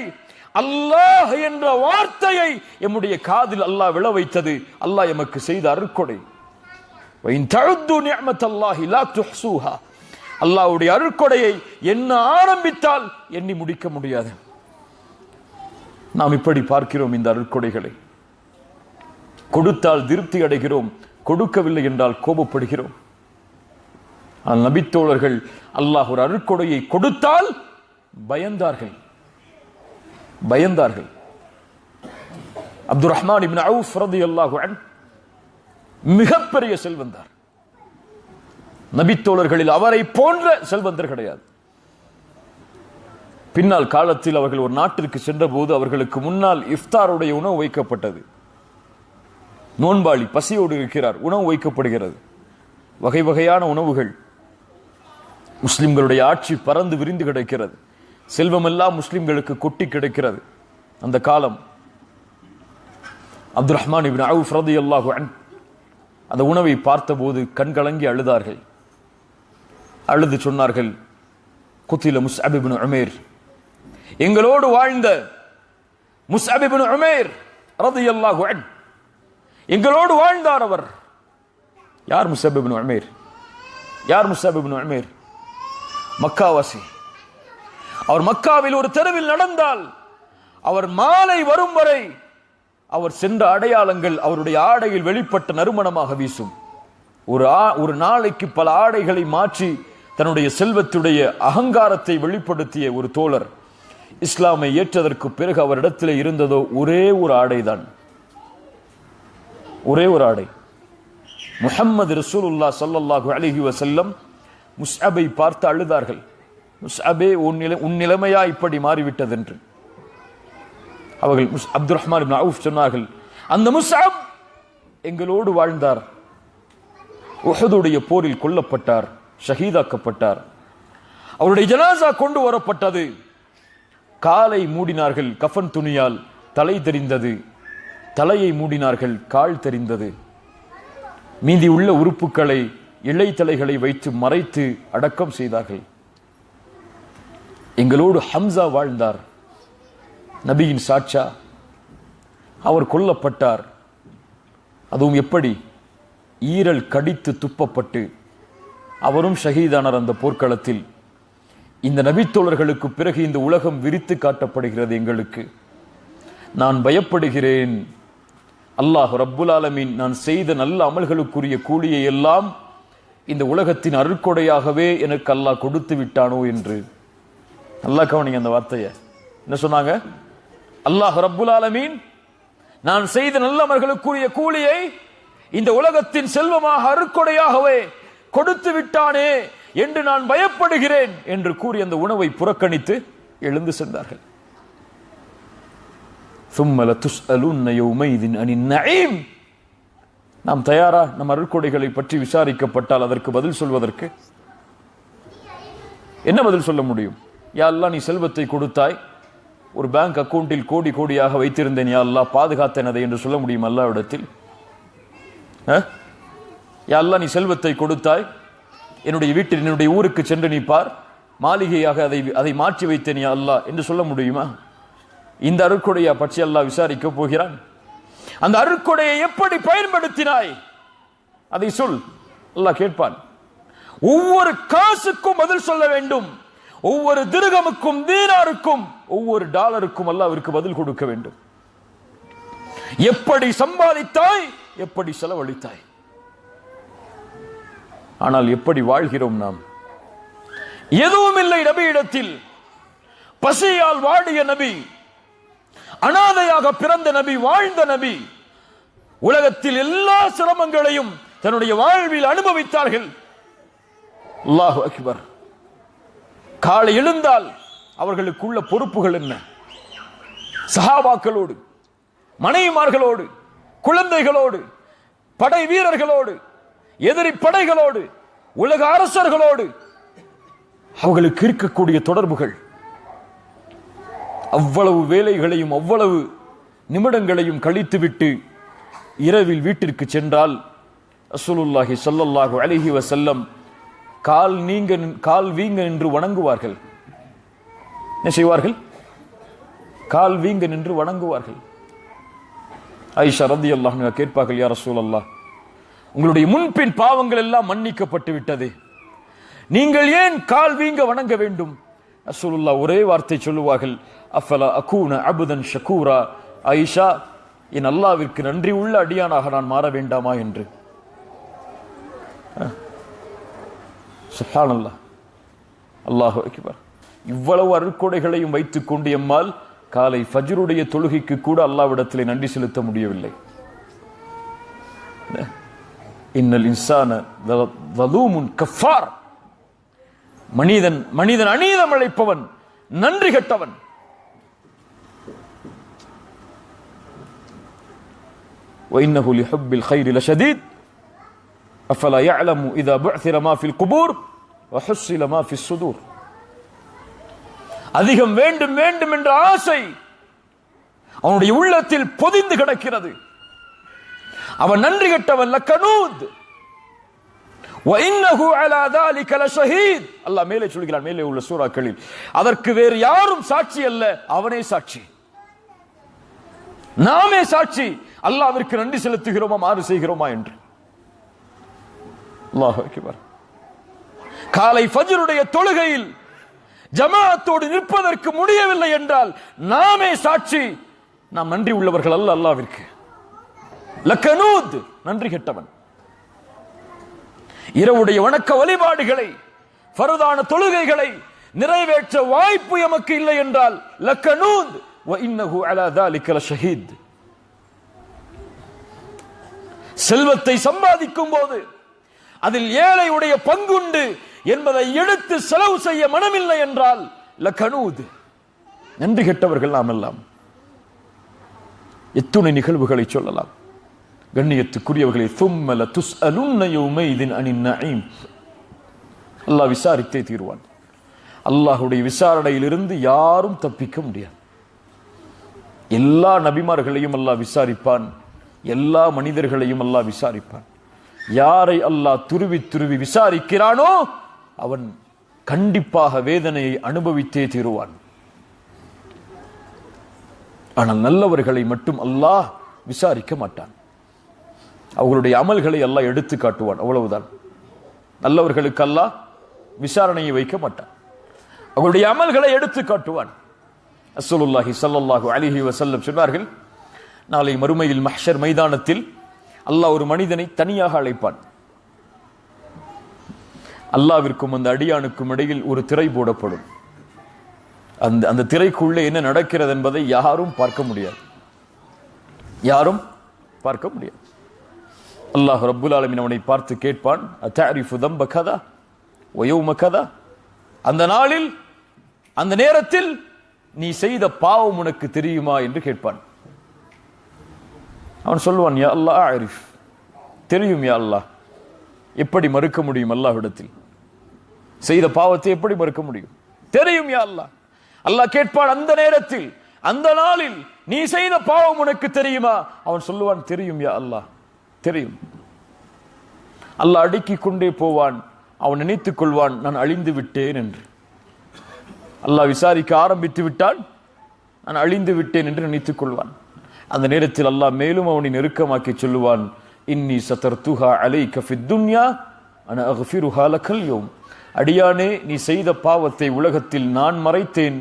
அல்லாஹ் என்ற வார்த்தையை எம்முடைய காதில் அல்லாஹ் விழ வைத்தது அல்லாஹ் எமக்கு செய்த அருட்கொடை. அல்லாஹ்வுடைய அருட்கொடையை எண்ண ஆரம்பித்தால் எண்ணி முடிக்க முடியாது. நாம் இப்படி பார்க்கிறோம் இந்த அருட்கொடைகளை. கொடுத்தால் திருப்தி அடைகிறோம், கொடுக்கவில்லை என்றால் கோபப்படுகிறோம். நபித்தோழர்கள் அல்லாஹ் ஒரு அருட்கொடையை கொடுத்தால் பயந்தார்கள். அப்துர் ரஹ்மான் இப்னு அவுஃப் ரலியல்லாஹு அன்ஹு மிகப்பெரிய செல்வந்தர். நபித்தோழர்களில் அவரை போன்ற செல்வந்தர் கிடையாது. பின்னால் காலத்தில் அவர்கள் ஒரு நாட்டிற்கு சென்ற போது அவர்களுக்கு முன்னால் இஃப்தாருடைய உணவு வைக்கப்பட்டது. நோன்பாளி பசியோடு இருக்கிறார், உணவு வைக்கப்படுகிறது. வகை வகையான உணவுகள். முஸ்லிம்களுடைய ஆட்சி பறந்து விரிந்து கிடைக்கிறது. செல்வமெல்லாம் முஸ்லிம்களுக்கு கொட்டி கிடைக்கிறது. அந்த காலம் அப்துர் ரஹ்மான் இப்னு அவுஃப் ரலியல்லாஹு அன்ஹு அந்த உணவை பார்த்தபோது கண்கலங்கி அழுதார்கள். அழுது சொன்னார்கள், குத்தில முஸ்அப் இப்னு உமைர், எங்களோடு வாழ்ந்த முஸ்அப் இப்னு உமைர் ரலியல்லாஹு அன்ஹு, எங்களோடு வாழ்ந்தார் அவர். யார் முஸ்அப் இப்னு உமைர்? யார் முஸ்அப் இப்னு உமைர்? மக்காவாசி. அவர் மக்காவில் ஒரு தெருவில் நடந்தால் அவர் மாலை வரும் வரை அவர் சென்ற அடையாளங்கள் அவருடைய ஆடையில் வெளிப்பட்ட நறுமணமாக வீசும். ஒரு நாளைக்கு பல ஆடைகளை மாற்றி தன்னுடைய செல்வத்துடைய அகங்காரத்தை வெளிப்படுத்திய ஒரு தோழர். இஸ்லாமை ஏற்றதற்கு பிறகு அவரிடத்தில் இருந்ததோ ஒரே ஒரு ஆடைதான், ஒரே ஒரு ஆடை. முஹம்மது ரசூலுல்லாஹ் ஸல்லல்லாஹு அலைஹி வஸல்லம் முஸ்அபை பார்த்து அழுதார்கள். முஸ்அபே, உன் நிலைமையா இப்படி மாறிவிட்டது என்று. அவர்கள் அப்துர் ரஹ்மான் இப்னு அவுஃப் சொன்னார்கள், அந்த முஸ்அப் எங்களோடு வாழ்ந்தார், உஹதுடைய போரில் கொல்லப்பட்டார், ஷஹீதாக்கப்பட்டார். அவருடைய ஜனாசா கொண்டு வரப்பட்டது. காலை மூடினார்கள் கஃன் துணியால், தலை தெரிந்தது. தலையை மூடினார்கள், கால் தெரிந்தது. மீதி உள்ள உறுப்புகளை இலை தலைகளை வைத்து மறைத்து அடக்கம் செய்தார்கள். எங்களோடு ஹம்சா வாழ்ந்தார், நபியின் சாட்சா. அவர் கொல்லப்பட்டார். அதுவும் எப்படி? ஈரல் கடித்து துப்பப்பட்டு அவரும் ஷஹீதானார் அந்த போர்க்களத்தில். இந்த நபித்தோழர்களுக்கு பிறகு இந்த உலகம் விரித்து காட்டப்படுகிறது எங்களுக்கு. நான் பயப்படுகிறேன், அல்லாஹ் ரப்புல் ஆலமீன் நான் செய்த நல்ல அமல்களுக்குரிய கூலியை எல்லாம் இந்த உலகத்தின் அருட்கொடையாகவே எனக்கு அல்லாஹ் கொடுத்து விட்டானோ என்று. அல்லாஹ் கவனிங்க அந்த வார்த்தையை. என்ன சொன்னாங்க? அல்லாஹ் ரப்புல் ஆலமீன் நான் செய்த நல்ல அமல்களுக்குரிய கூலியை இந்த உலகத்தின் செல்வமாக அருட்கொடையாகவே கொடுத்து விட்டானே என்று நான் பயப்படுகிறேன் என்று கூறி அந்த உணவை புறக்கணித்து எழுந்து சென்றார்கள். ثم لتسألن يومئذ عن النعيم. நாம் தயாரா நம் அருட்கொடைகளை பற்றி விசாரிக்கப்பட்டால் அதற்கு பதில் சொல்வதற்கு என்ன பதில் சொல்ல முடியும்? யா அல்லாஹ், நீ செல்வத்தை கொடுத்தாய், ஒரு பேங்க் அக்கவுண்டில் கோடி கோடியாக வைத்திருந்தேன், யா அல்லாஹ் பாதுகாத்தேன் அதை என்று சொல்ல முடியும் அல்லாஹ்விடத்தில்? யா அல்லாஹ், நீ செல்வத்தை கொடுத்தாய், என்னுடைய வீட்டில் என்னுடைய ஊருக்கு சென்று நீ பார், மாளிகையாக அதை மாற்றி வைத்தேன் யா அல்லாஹ் என்று சொல்ல முடியுமா? இந்த அருட்கொடையை பற்றி அல்லாஹ் விசாரிக்க போகிறான். அந்த அருட்கொடையை எப்படி பயன்படுத்தினாய் அதை சொல், அல்லாஹ் கேட்பான். ஒவ்வொரு காசுக்கும் பதில் சொல்ல வேண்டும். ஒவ்வொரு திர்ஹமுக்கும், தீனாருக்கும், ஒவ்வொரு டாலருக்கும் அல்லாஹ்விற்கு பதில் கொடுக்க வேண்டும். எப்படி சம்பாதித்தாய், எப்படி செலவழித்தாய். ஆனால் எப்படி வாழ்கிறோம் நாம்? எதுவும் இல்லை நபியிடத்தில். பசியால் வாடிய நபி, அனாதையாக பிறந்த நபி, வாழ்ந்த நபி, உலகத்தில் எல்லா சிரமங்களையும் தன்னுடைய வாழ்வில் அனுபவித்தார்கள். அல்லாஹு அக்பர். காலை எழுந்தால் அவர்களுக்குள்ள பொறுப்புகள் என்ன? சஹாபாக்களோடு, மனைவிமார்களோடு, குழந்தைகளோடு, படை வீரர்களோடு, எதிரி படைகளோடு, உலக அரசர்களோடு அவர்களுக்கு இருக்கக்கூடிய தொடர்புகள், அவ்வளவு வேலைகளையும் அவ்வளவு நிமிடங்களையும் கழித்துவிட்டு இரவில் வீட்டிற்கு சென்றால் ரசூலுல்லாஹி ஸல்லல்லாஹு அலைஹி வஸல்லம் கால் வீங்க நின்று வணங்குவார்கள். என்ன செய்வார்கள்? கால் வீங்க நின்று வணங்குவார்கள். ஆயிஷா ரலியல்லாஹு அன்ஹா கேட்பார்கள், யா ரசூலல்லாஹ், உங்களுடைய முன்பின் பாவங்கள் எல்லாம் மன்னிக்கப்பட்டு விட்டது, நீங்கள் ஏன் கால் வீங்க வணங்க வேண்டும்? ரசூலுல்லாஹ் ஒரே வார்த்தை சொல்லுவார்கள், அஃபலா அகூன அபுதன் ஷகூரா. ஆயிஷா, என் அல்லாஹ்விற்கு நன்றி உள்ள அடியானாக நான் மாற வேண்டாமா என்று. சுப்ஹானல்லாஹ், அல்லாஹு அக்பர். இவ்வளவு அருட்கொடைகளையும் வைத்துக் கொண்டு எம்மால் காலை ஃபஜ்ருடைய தொழுகைக்கு கூட அல்லாஹ்விடத்திலே நன்றி செலுத்த முடியவில்லை. இன்னல் இன்சான லலூமுன் கஃபார். மனிதன் அநீதம் இழைப்பவன், நன்றி கெட்டவன். وإنه لحب الخير لشديد أفلا يعلم إذا بعثر ما في القبور وحصل ما في الصدور. அதிகம் வேண்டும் வேண்டும் என்ற ஆசை அவனுடைய உள்ளத்தில் பொதிந்து கிடக்கிறது. அவன் நன்றி கெட்டவன். லக்கனூத் وإنه على ذلك لشهيد. அல்லாஹ் மேலே சொல்கிறான், மேலே உள்ள சூறாக்களில், அதற்கு வேறு யாரும் சாட்சி அல்ல, அவனே சாட்சி, நாமே சாட்சி. அல்லாஹ்விற்கு நன்றி செலுத்துகிறோமா, மாறு செய்கிறோமா என்று. அல்லாஹு அக்பர். காலை ஃபஜ்ருடைய தொழுகையில் ஜமாஅத்தோடு நிற்பதற்கு முடியவில்லை என்றால் நாமே சாட்சி, நாம் நன்றி உள்ளவர்கள் அல்ல அல்லாஹ்விற்கு. லக்கனூத், நன்றி கெட்டவன். இரவுடைய வணக்க வழிபாடுகளை, ஃபர்தான தொழுகைகளை நிறைவேற்ற வாய்ப்பு எமக்கு இல்லை என்றால் லக்கனூத் وإنه على ذلك لشهيد. செல்வத்தை சம்பாதிக்கும் போது அதில் ஏழையுடைய பங்குண்டு என்பதை எடுத்து செலவு செய்ய மனமில்லை என்றால் லக்கனூத், நன்றி கெட்டவர்கள் நாம் எல்லாம். எத்துணை நிகழ்வுகளை சொல்லலாம். கண்ணியத்துக்குரியவர்களே, ثم لتسألن يومئذ عن النعيم. அல்லாஹ் விசாரித்தே தீர்வான். அல்லாஹ்வுடைய விசாரணையிலிருந்து யாரும் தப்பிக்க முடியாது. எல்லா நபிமார்களையும் அல்லாஹ் விசாரிப்பான், எல்லா மனிதர்களையும் அல்லாஹ் விசாரிப்பான். யாரை அல்லாஹ் துருவி துருவி விசாரிக்கிறானோ அவன் கண்டிப்பாக வேதனையை அனுபவித்தே தீருவான். ஆனால் நல்லவர்களை மட்டும் அல்லாஹ் விசாரிக்க மாட்டான். அவர்களுடைய அமல்களை அல்லாஹ் எடுத்து காட்டுவான், அவ்வளவுதான். நல்லவர்களுக்கு அல்லாஹ் விசாரணையை வைக்க மாட்டான், அவர்களுடைய அமல்களை எடுத்து காட்டுவான். ரசூலுல்லாஹி ஸல்லல்லாஹு அலைஹி வஸல்லம் சொன்னார்கள், நாளை மறுமையில் மஹ்ஷர் மைதானத்தில் அல்லாஹ் ஒரு மனிதனை தனியாக அழைப்பான். அல்லாஹ்விற்கும் அந்த அடியானுக்கும் இடையில் ஒரு திரை போடப்படும். அந்த திரைக்குள்ளே என்ன நடக்கிறது என்பதை யாரும் பார்க்க முடியாது, யாரும் பார்க்க முடியாது. அல்லாஹ் ரப்புல் ஆலமீன் அவனை பார்த்து கேட்பான், அத்தஅரிஃபு தம்ப கதா வ யௌம கதா. அந்த நாளில், அந்த நேரத்தில் நீ செய்த பாவம் உனக்கு தெரியுமா என்று கேட்பான். அவன் சொல்லுவான், யா அல்லாஹ் அரிஃப், தெரியும் யா அல்லாஹ். எப்படி மறுக்க முடியும் அல்லாஹ்விடத்தில்? செய்த பாவத்தை எப்படி மறுக்க முடியும்? தெரியும் யா அல்லாஹ். அல்லாஹ் கேட்பான் அந்த நேரத்தில், அந்த நாளில், நீ செய்த பாவம் உனக்கு தெரியுமா? அவன் சொல்லுவான், தெரியும் யா அல்லாஹ், தெரியும். அல்லாஹ் அடுக்கிக் கொண்டே போவான். அவன் நினைத்துக் கொள்வான், நான் அழிந்து விட்டேன் என்று. அல்லாஹ் விசாரிக்க ஆரம்பித்து விட்டான், நான் அழிந்து விட்டேன் என்று நினைத்துக் கொள்வான். அந்த நேரத்தில் அல்லாஹ் மேலும் அவனை நெருக்கமாக்கி சொல்லுவான், இன்னி சதர்துஹா அலைக ஃபித் துன்யா அன அக்ஃபிருஹா லக்கல் யௌம். அடியானே, நீ செய்த பாவத்தை உலகத்தில் நான் மறைத்தேன்,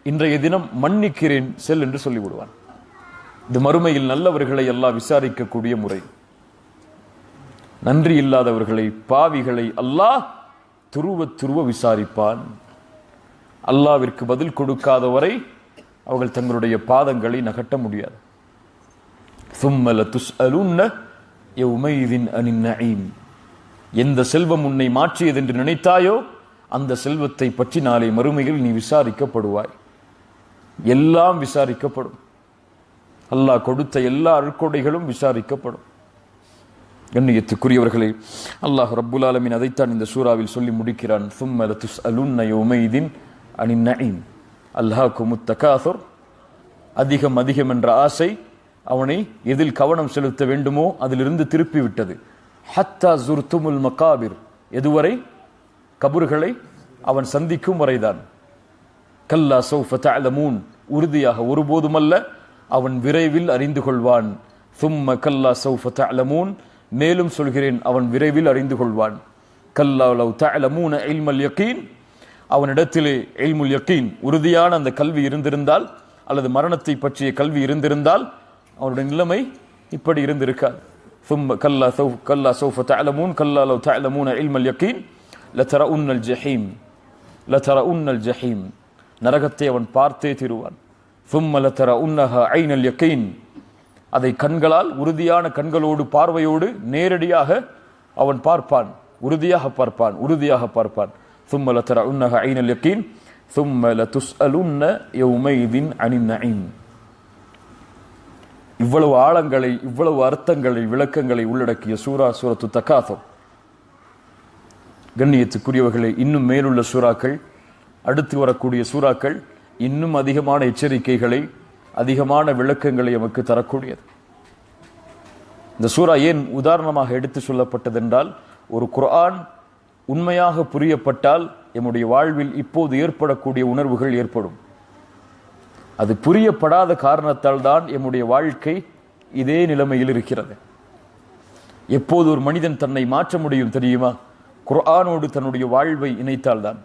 இன்றைய தினம் மன்னிக்கிறேன், செல் என்று சொல்லிவிடுவான். இது மறுமையில் நல்லவர்களை அல்லாஹ் விசாரிக்கக்கூடிய முறை. நன்றி இல்லாதவர்களை, பாவிகளை அல்லாஹ் துருவ விசாரிப்பான். அல்லாவிற்கு பதில் கொடுக்காத வரை அவர்கள் தங்களுடைய பாதங்களை நகட்ட முடியாது. ثُمَّ لَتُسْأَلُنَّ يَوْمَئِذٍ عَنِ النَّعِيمِ. எந்த செல்வம் உன்னை மாற்றியது என்று நினைத்தாயோ அந்த செல்வத்தை பற்றி நாளை மறுமையில் நீ விசாரிக்கப்படுவாய். எல்லாம் விசாரிக்கப்படும். அல்லாஹ் கொடுத்த எல்லா அருட்கொடைகளும் விசாரிக்கப்படும். கண்ணியத்துக்குரியவர்களே, அல்லாஹ் ரப்புல் ஆலமீன் அதைத்தான் இந்த சூறாவில் சொல்லி முடிக்கிறான். ثُمَّ لَتُسْأَلُنَّ يَوْمَئِذٍ عَنِ النَّعِيمِ. அல்ஹாகுமுத் தகாசுர், அதிகம் அதிகம் என்ற ஆசை அவனை எதில் கவனம் செலுத்த வேண்டுமோ அதிலிருந்து திருப்பி விட்டது. ஹத்தா ஜுர்துமுல் மகாபிர், எதுவரை? கபறுகளை அவன் சந்திக்கும் வரைதான். கல்லா சௌஃப தஅலமூன், உறுதியாக ஒருபோதுமல்ல, அவன் விரைவில் அறிந்து கொள்வான். சும்ம கல்லா சௌஃப தஅலமூன், மேலும் சொல்கிறேன், அவன் விரைவில் அறிந்து கொள்வான். கல்லா லவ் தஅலமூன இல்மல் யகீன், அவனிடத்திலே இல்முல் யகீன், உறுதியான அந்த கல்வி இருந்திருந்தால், அல்லது மரணத்தை பற்றிய கல்வி இருந்திருந்தால், அவனுடைய நிலைமை இப்படி இருந்திருக்காது. ثم كلا سوف تعلمون كلا لو تعلمون علم اليقين لترون الجحيم لترون الجحيم, நரகத்தை அவன் பார்த்தே தீருவான். ثم لترونها عين اليقين, அதை கண்களால், உறுதியான கண்களோடு, பார்வையோடு நேரடியாக அவன் பார்ப்பான், உறுதியாக பார்ப்பான். ثم لترونها عين اليقين ثم لتسألن يومئذ عن النعيم. இவ்வளவு ஆழங்களை, இவ்வளவு அர்த்தங்களை, விளக்கங்களை உள்ளடக்கிய சூரத்து தகாசுர். கண்ணியத்துக்குரியவர்களே, இன்னும் மேலுள்ள சூறாக்கள், அடுத்து வரக்கூடிய சூறாக்கள் இன்னும் அதிகமான எச்சரிக்கைகளை, அதிகமான விளக்கங்களை நமக்கு தரக்கூடியது. இந்த சூரா ஏன் உதாரணமாக எடுத்து சொல்லப்பட்டதென்றால், ஒரு குர்ஆன் உண்மையாக புரியப்பட்டால் நம்முடைய வாழ்வில் இப்போது ஏற்படக்கூடிய உணர்வுகள் ஏற்படும். அது புரியப்படாத காரணத்தால் தான் நம்முடைய வாழ்க்கை இதே நிலைமையில் இருக்கிறது. எப்போது ஒரு மனிதன் தன்னை மாற்ற முடியும் தெரியுமா? குர்ஆனோடு தன்னுடைய வாழ்வை இணைத்தால்தான்.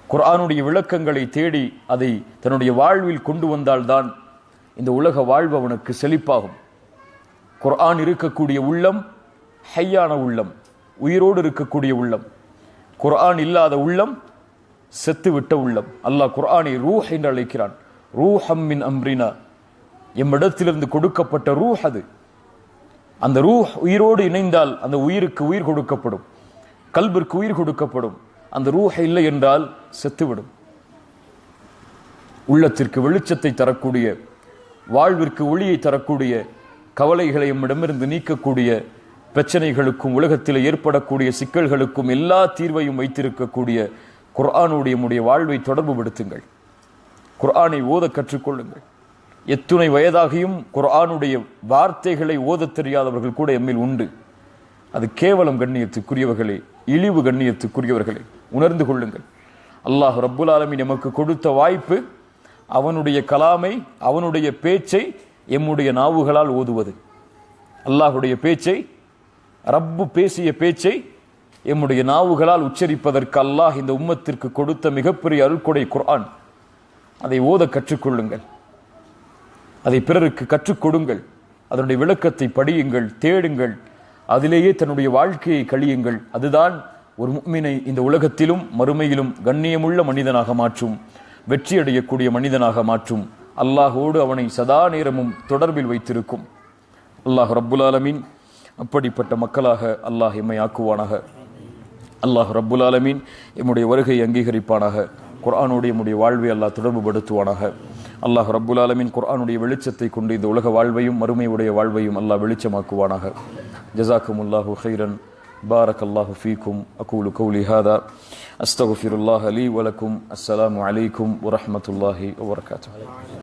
குர்ஆனுடைய விளக்கங்களை தேடி அதை தன்னுடைய வாழ்வில் கொண்டு வந்தால்தான் இந்த உலக வாழ்வு அவனுக்கு செழிப்பாகும். குர்ஆன் இருக்கக்கூடிய உள்ளம் ஹையான உள்ளம், உயிரோடு இருக்கக்கூடிய உள்ளம். குர்ஆன் இல்லாத உள்ளம் செத்துவிட்ட உள்ளம். அல்லாஹ் குர்ஆனை ரூஹ் என்று அழைக்கிறான். ரூஹம் மின் அம்ரினா, எம்மிடத்திலிருந்து கொடுக்கப்பட்ட ரூஹ் அது. அந்த ரூஹ் உயிரோடு இணைந்தால் அந்த உயிருக்கு உயிர் கொடுக்கப்படும், கல்பிற்கு உயிர் கொடுக்கப்படும். அந்த ரூஹ் இல்லை என்றால் செத்துவிடும். உள்ளத்திற்கு வெளிச்சத்தை தரக்கூடிய, வாழ்விற்கு ஒளியை தரக்கூடிய, கவலைகளை எம்மிடமிருந்து நீக்கக்கூடிய, பிரச்சனைகளுக்கும் உலகத்தில் ஏற்படக்கூடிய சிக்கல்களுக்கும் எல்லா தீர்வையும் வைத்திருக்கக்கூடிய குர்ஆனுடைய நம்முடைய வாழ்வை தொடர்பு படுத்துங்கள். குர்ஆனை ஓத கற்றுக்கொள்ளுங்கள். எத்துணை வயதாகியும் குர்ஆனுடைய வார்த்தைகளை ஓதத் தெரியாதவர்கள் கூட எம்மில் உண்டு. அது கேவலம் கண்ணியத்துக்குரியவர்களே, இழிவு கண்ணியத்துக்குரியவர்களே, உணர்ந்து கொள்ளுங்கள். அல்லாஹ் ரப்புல் ஆலமீன் நமக்கு கொடுத்த வாய்ப்பு அவனுடைய கலாமை, அவனுடைய பேச்சை எம்முடைய நாவுகளால் ஓதுவது. அல்லாஹுடைய பேச்சை, ரப்பு பேசிய பேச்சை எம்முடைய நாவுகளால் உச்சரிப்பதற்கு அல்லாஹ் இந்த உம்மத்திற்கு கொடுத்த மிகப்பெரிய அருள்கொடை குர்ஆன். அதை ஓத கற்றுக்கொள்ளுங்கள், அதை பிறருக்கு கற்றுக் கொடுங்கள், அதனுடைய விளக்கத்தை படியுங்கள், தேடுங்கள், அதிலேயே தன்னுடைய வாழ்க்கையை கழியுங்கள். அதுதான் ஒரு முஃமினை இந்த உலகத்திலும் மறுமையிலும் கண்ணியமுள்ள மனிதனாக மாற்றும், வெற்றியடையக்கூடிய மனிதனாக மாற்றும், அல்லாஹோடு அவனை சதா நேரமும் தொடர்பில் வைத்திருக்கும். அல்லாஹ் ரப்புல் ஆலமீன் அப்படிப்பட்ட மக்களாக அல்லாஹ் எம்மை ஆக்குவானாக. அல்லாஹ் ரப்புல் ஆலமீன் எம்முடைய வருகை அங்கீகரிப்பானாக. குர்ஆனுடைய நம்முடைய வாழ்வை அல்லாஹ் தொடர்பு படுத்துவானாக. அல்லாஹ் ரப்புல் ஆலமீன் குர்ஆனுடைய வெளிச்சத்தை கொண்டு இந்த உலக வாழ்வையும் மறுமையுடைய வாழ்வையும் அல்லாஹ் வெளிச்சமாக்குவானாக. ஜஸாக்குமுல்லாஹு கைரன். பாரக்கல்லாஹு ஃபீக்கும். அகூலு கௌலி ஹாதா அஸ்தக்ஃபிருல்லாஹ லீ வ லக்கும். அஸ்ஸலாமு அலைக்கும் வ ரஹ்மத்துல்லாஹி வ பரகாத்துஹு.